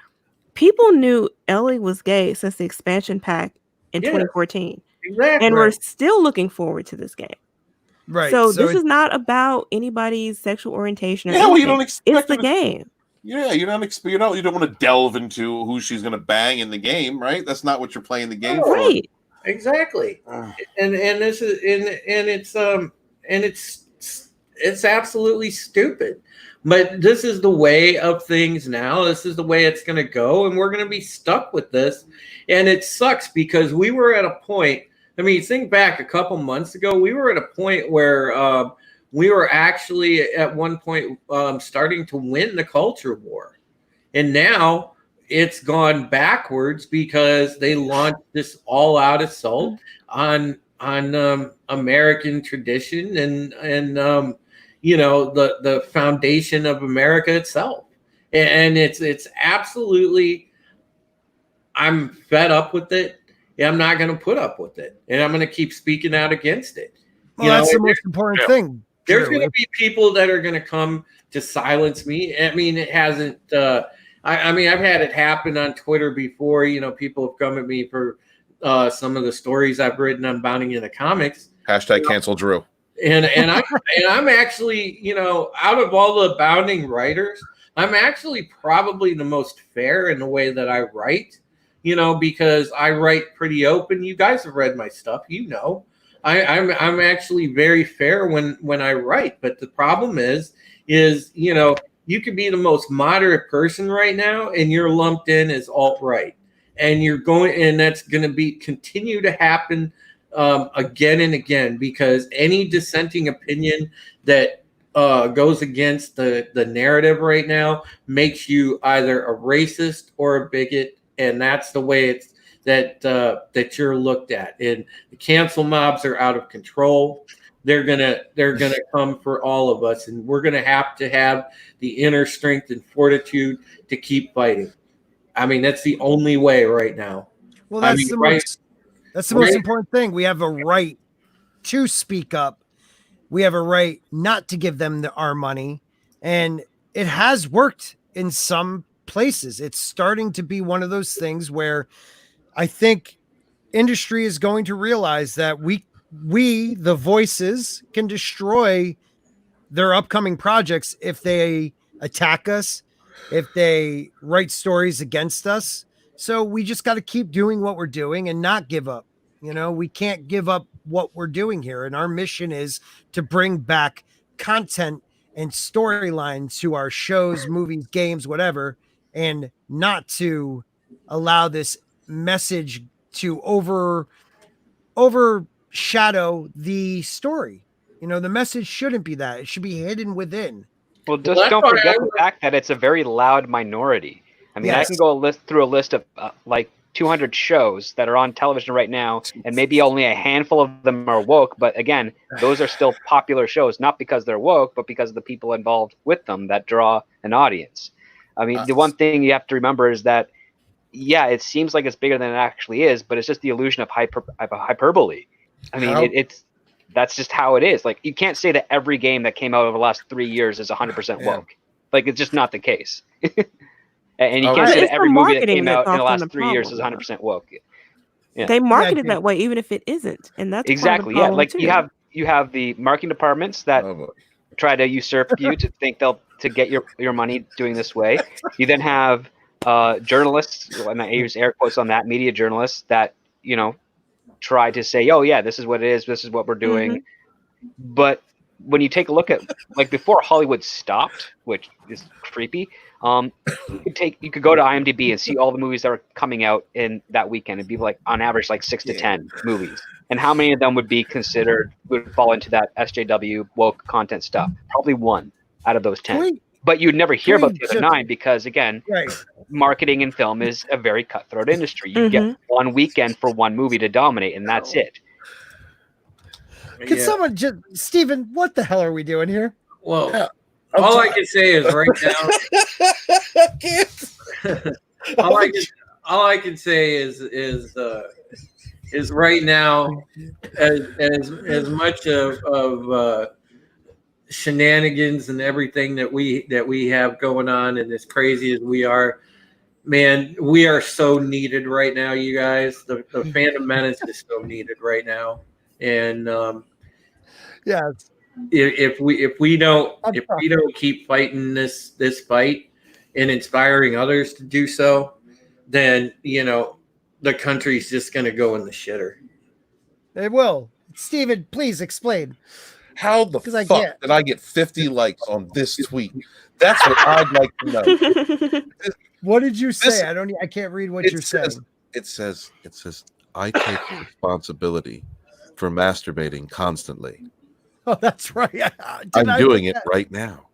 People knew Ellie was gay since the expansion pack in 2014. Exactly. And we're still looking forward to this game. Right. So this is not about anybody's sexual orientation or you don't anything. expect It's the game. Yeah, you don't want to delve into who she's going to bang in the game, right? That's not what you're playing the game for. Right. Exactly. And this is and it's absolutely stupid. But this is the way of things now. This is the way it's going to go, and we're going to be stuck with this. And it sucks because we were at a point. I mean, think back a couple months ago, we were at a point where we were actually at one point starting to win the culture war, and now it's gone backwards because they launched this all-out assault on American tradition and the foundation of America itself, and it's absolutely. I'm fed up with it. And I'm not going to put up with it, and I'm going to keep speaking out against it. Well, that's the most important thing. There's going to be people that are going to come to silence me. I mean, it hasn't. I mean, I've had it happen on Twitter before. People have come at me for some of the stories I've written on Bounding in the Comics. Hashtag cancel Drew. And I'm actually, out of all the Bounding writers, I'm actually probably the most fair in the way that I write. Because I write pretty open. You guys have read my stuff, I'm actually very fair when I write. But the problem is you could be the most moderate person right now, and you're lumped in as alt-right, and that's going to continue to happen again and again, because any dissenting opinion that goes against the narrative right now makes you either a racist or a bigot. And that's the way it's that you're looked at. And the cancel mobs are out of control. They're gonna come for all of us, and we're gonna have to have the inner strength and fortitude to keep fighting. I mean, that's the only way right now. Well, that's the most important thing. We have a right to speak up. We have a right not to give them our money, and it has worked in some places. It's starting to be one of those things where I think industry is going to realize that we the voices can destroy their upcoming projects if they attack us, if they write stories against us. So we just got to keep doing what we're doing and not give up. We can't give up what we're doing here, and our mission is to bring back content and storylines to our shows, movies, games, whatever, and not to allow this message to overshadow the story. The message shouldn't be that. It should be hidden within. Well, just don't forget the fact that it's a very loud minority. I mean, yes. I can go through a list of like 200 shows that are on television right now, and maybe only a handful of them are woke. But again, those are still popular shows, not because they're woke, but because of the people involved with them that draw an audience. I mean, the one thing you have to remember is that, yeah, it seems like it's bigger than it actually is, but it's just the illusion of hyperbole. I mean, that's just how it is. Like, you can't say that every game that came out over the last 3 years is 100% woke. Like, it's just not the case. And you can't say that every movie that came out in the last 3 years is 100% woke. Yeah. They market it that way, even if it isn't, and that's exactly part of the like too. you have the marketing departments that try to usurp you to think to get your money doing this way. You then have journalists, and I use air quotes on that, media journalists that try to say, oh yeah, this is what it is, this is what we're doing. Mm-hmm. But when you take a look at, like, before Hollywood stopped, which is creepy, you could go to IMDb and see all the movies that were coming out in that weekend. It'd be like on average like 6 to 10 movies, and how many of them would fall into that SJW woke content stuff? Probably 1 out of those 10. But you'd never hear about the other 9 because, again, marketing in film is a very cutthroat industry. You get one weekend for one movie to dominate, and that's it. Can someone just, Steven, what the hell are we doing here? Well, all I can say is right now. all I can say is right now, as much of shenanigans and everything that we have going on, and as crazy as we are, man, we are so needed right now, you guys. The Phantom Menace is so needed right now, and if we don't keep fighting this fight, and inspiring others to do so, then the country's just going to go in the shitter. It will. Steven, please explain. How the 'Cause I fuck can't. did I get 50 likes on this tweet? That's what I'd like to know. What did you say? This- I can't read what you're saying. It says, I take responsibility for masturbating constantly. Oh, that's right. I'm doing it right now.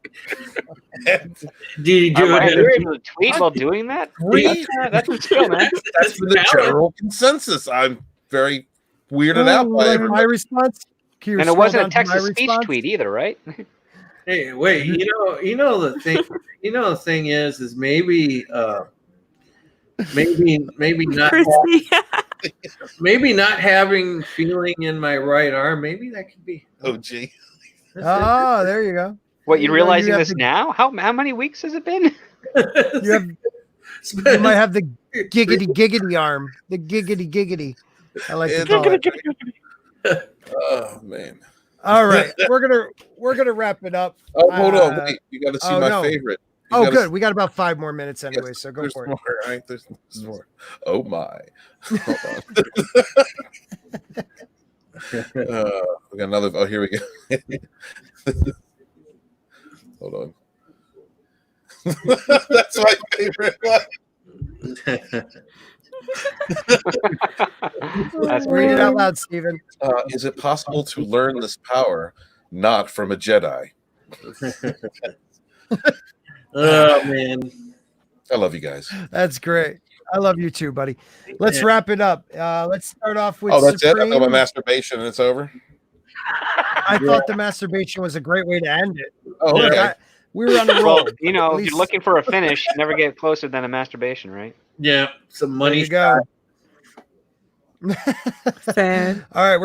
Do you do Are you it? able to tweet while doing that? Read. That's a skill, man. That's the general consensus. I'm very weirded out by like it. my response. Can you And it scroll wasn't a down to my text-to-speech response? tweet either, right? Hey, wait. The thing. The thing is maybe not Chrissy. maybe not having feeling in my right arm. Maybe that could be. Oh, gee. Oh, there you go. What, you're realizing have this the- now? How many weeks has it been? You might have the giggity arm. The giggity. I like to call it. Oh, man. All right, we're gonna wrap it up. Oh, hold on. Wait. You got to see my no. favorite. Oh, good. We got about 5 more minutes anyway, Yes, so go there's for it. more. All right, there's more. Oh, my. Hold on. We got another. Oh, here we go. Hold on. That's my favorite one. That's Read it out loud, Steven. Is it possible to learn this power not from a Jedi? Oh man. I love you guys. That's great. I love you too, buddy. Let's wrap it up. Let's start off with Oh, that's it? I Supreme. thought my masturbation and it's over. I thought the masturbation was a great way to end it. Oh, okay. We were on a roll. Well, At if least- you're looking for a finish, you never get closer than a masturbation, right? Yeah, some There money. you go. Sad. All right,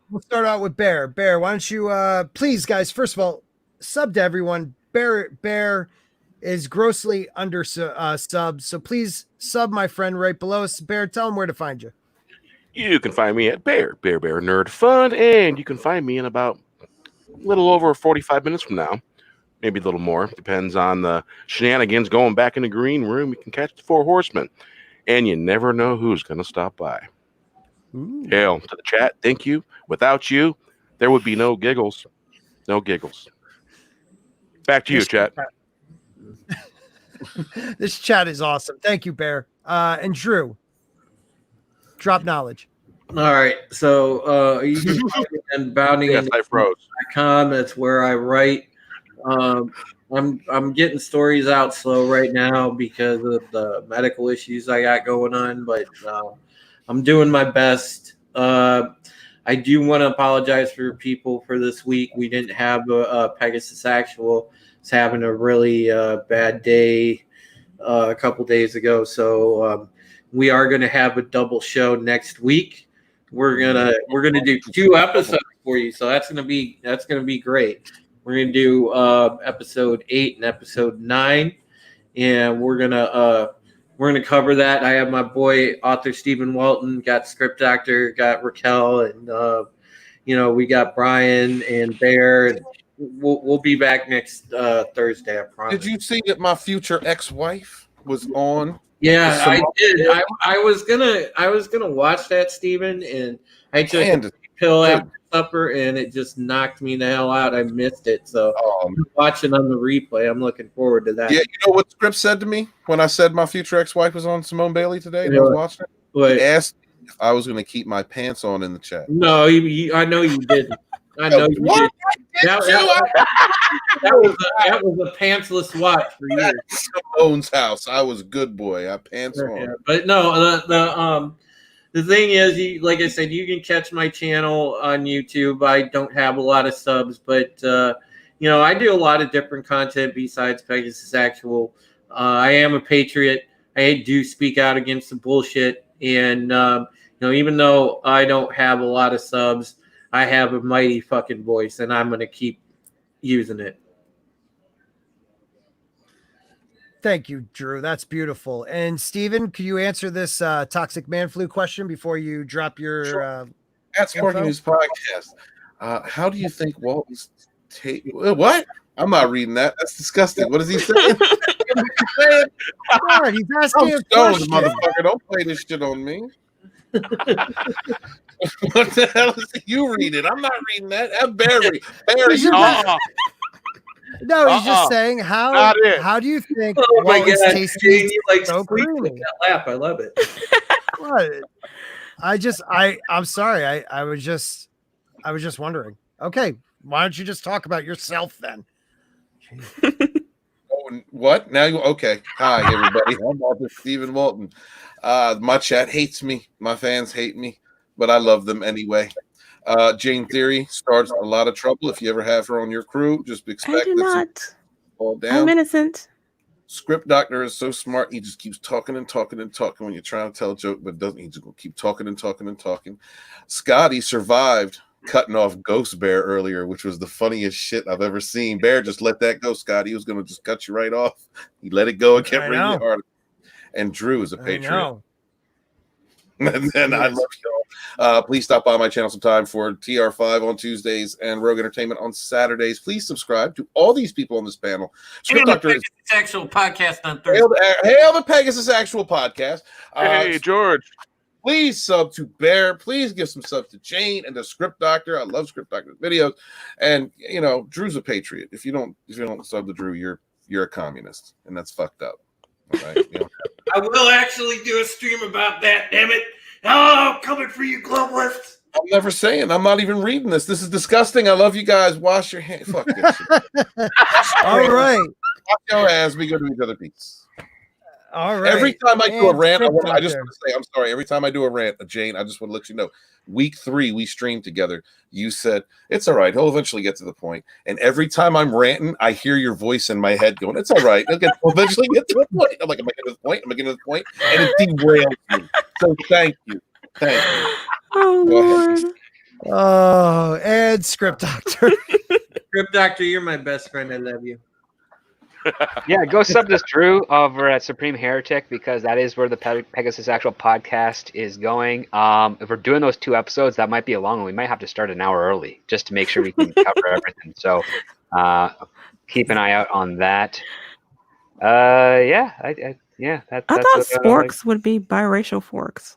we'll start out with Bear. Bear, why don't you please, guys, first of all, sub to everyone. Bear is grossly under sub, so please sub my friend right below us. Bear, tell him where to find you. You can find me at Bear Nerd Fun, and you can find me in about a little over 45 minutes from now. Maybe a little more. Depends on the shenanigans going back in the green room. You can catch the 4 horsemen. And you never know who's going to stop by. Ooh. Hail to the chat. Thank you. Without you, there would be no giggles. No giggles. Back to you, chat. This chat is awesome. Thank you, Bear. And Drew, drop knowledge. All right, so you can find me on Yes, I froze. bounding.com. That's where I write. I'm getting stories out slow right now because of the medical issues I got going on, but I'm doing my best. I do want to apologize for people for this week. We didn't have a Pegasus Actual. It's having a really bad day a couple days ago, so we are going to have a double show next week. We're gonna do 2 episodes for you, so that's gonna be great. We're gonna do episode 8 and episode 9, and we're gonna cover that. I have my boy author Stephen Walton, got Script Doctor, got Raquel, and we got Brian and Bear. And we'll be back next Thursday. I promise. Did you see that my future ex-wife was on? Yeah, I did. I was gonna watch that, Stephen, and I took a pill after supper, and it just knocked me the hell out. I missed it, so I'm watching on the replay. I'm looking forward to that. Yeah, you know what Script said to me when I said my future ex-wife was on Simone Bailey today? And I was watching it. But He asked me if I was going to keep my pants on in the chat. no, I know you didn't. I know you What? did. That was a pantsless watch for you. Simone's house. I was a good boy. I pants on. Yeah, but no, the thing is, like I said, you can catch my channel on YouTube. I don't have a lot of subs, but I do a lot of different content besides Pegasus Actual. I am a patriot. I do speak out against the bullshit, and even though I don't have a lot of subs, I have a mighty fucking voice, and I'm gonna keep using it. Thank you, Drew. That's beautiful. And Steven, could you answer this toxic man flu question before you drop your Sure. At Sporking info? News Podcast. How do you think Walton's take? What? I'm not reading that. That's disgusting. What is he saying? saying? God, he's asking I'm a stoned, question. motherfucker. Don't play this shit on me. What the hell is it? You read it. I'm not reading that. Have Barry. Barry, you No, he's just saying Not it. how do you think Oh my what is God, tasty Jane, you like so sleep with creamy? that laugh. I love it. What? I'm sorry. I was just wondering. Okay, why don't you just talk about yourself then? Oh, what? Now you okay. Hi, everybody. I'm Arthur Stephen Walton. My chat hates me. My fans hate me, but I love them anyway. Jane Theory starts a lot of trouble. If you ever have her on your crew, just I expect do that not. fall I'm down. innocent. Script Doctor is so smart. He just keeps talking and talking and talking when you're trying to tell a joke, but doesn't. He just gonna keep talking and talking and talking. Scotty survived cutting off Ghost Bear earlier, which was the funniest shit I've ever seen. Bear just let that go, Scotty. He was gonna just cut you right off. He let it go and kept I reading the know. article. And Drew is a I patriot. know. And I love y'all. Please stop by my channel sometime for TR5 on Tuesdays and Rogue Entertainment on Saturdays. Please subscribe to all these people on this panel. Script Doctor is actual podcast on Thursday. Hail the Pegasus actual podcast. Hey, George. Please sub to Bear. Please give some subs to Jane and the Script Doctor. I love Script Doctor's videos. And you know, Drew's a patriot. If you don't sub to Drew, you're a communist, and that's fucked up. All right. You know? I will actually do a stream about that, damn it. Oh, coming for you, globalists. I'm never saying. I'm not even reading this. This is disgusting. I love you guys. Wash your hands. Fuck this shit. All right. Wash your ass. We go to each other. Peace. All right. Every time I do a And rant, I Script just Doctor. want to say, I'm sorry. Every time I do a rant, Jane, I just want to let you know. Week 3, we streamed together. You said, it's all right. He'll eventually get to the point. And every time I'm ranting, I hear your voice in my head going, it's all right. He'll eventually get to the point. I'm like, am I getting to the point? Am I getting to the point? And it derails me. So thank you. Thank you. Oh, Go ahead. Lord. Oh, and Script Doctor. Script Doctor, you're my best friend. I love you. Yeah, go sub this Drew over at Supreme Heretic because that is where the Pegasus actual podcast is going. If we're doing those 2 episodes, that might be a long one. We might have to start an hour early just to make sure we can cover everything. So keep an eye out on that. Yeah, I thought sporks would be biracial forks.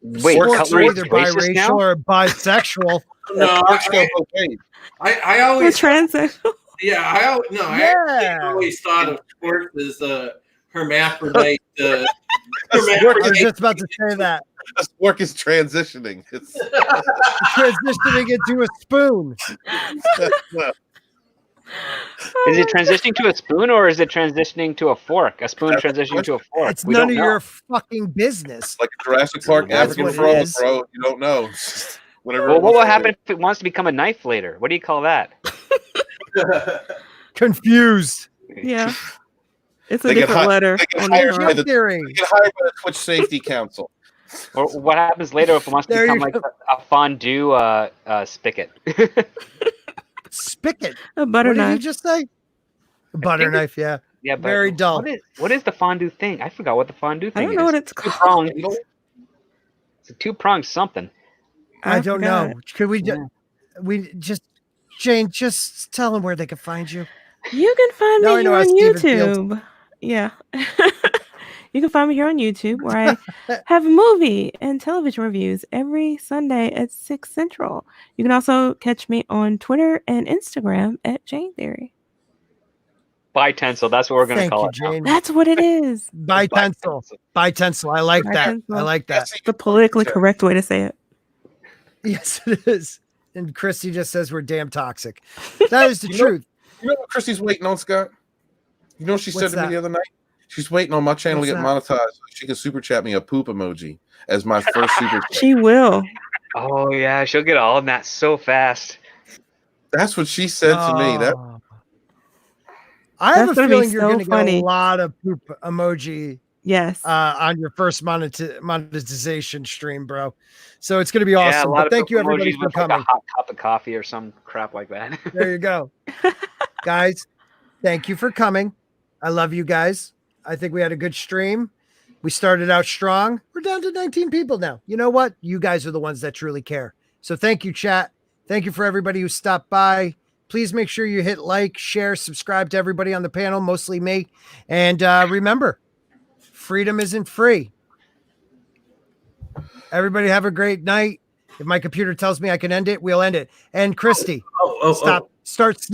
Wait, Sporks cutlery are is either racist now? biracial or bisexual. No, I always Transsexual. I Yeah. always thought of sports as hermaphrodite. I was just about to say that. This work is transitioning. It's Transitioning into a spoon. Is it transitioning to a spoon or is it transitioning to a fork? A spoon transitioning to a fork. It's We none don't of know. your fucking business. like a Jurassic Park That's African what it frog, is. bro. You don't know. Whatever. Well, what will happen if it wants to become a knife later? What do you call that? Confused. Yeah. It's a They get different hi- letter they get on the hired by front. the- Theory. They get hired by the Twitch Safety Council. Or what happens later if it wants to There become you like a fondue spigot? Spigot. A butter What did you knife. just say? A butter knife, yeah. Yeah, but Very dull. What is the fondue thing? I forgot what the fondue thing I don't know what it's called. Two-pronged. It's a 2-pronged something. I don't forgot. know. Could we Yeah. Jane, just tell them where they can find you. You can find Now me I know here how on Steven feels. YouTube. Yeah. You can find me here on YouTube where I have movie and television reviews every Sunday at 6 Central. You can also catch me on Twitter and Instagram at Jane Theory. Bitencil, that's what we're going to Thank call you, it now. Jane. That's what it is. Bitencil. Bitencil. I like that. Bitencil. I like that. The politically correct way to say it. Yes, it is. And Christy just says we're damn toxic. That is the truth. You know what Christy's waiting on, Scott? You know what she said What's to me that? the other night? She's waiting on my channel What's to get that? monetized so she can super chat me a poop emoji as my first super chat. She will. Oh, yeah, she'll get all in that so fast. That's what she said to me. That Oh. I have That's a gonna be feeling you're so going to get funny. a lot of poop emoji Yes. on your first monetization stream, bro. So it's going to be Yeah, a awesome. lot But of thank you, emojis everybody, for with like coming. a hot cup of coffee or some crap like that. There you go. Guys, thank you for coming. I love you guys. I think we had a good stream. We started out strong. We're down to 19 people now. You know what? You guys are the ones that truly care. So thank you, chat. Thank you for everybody who stopped by. Please make sure you hit like, share, subscribe to everybody on the panel, mostly me. And remember, freedom isn't free. Everybody have a great night. If my computer tells me I can end it, we'll end it. And Christy, start sniffing.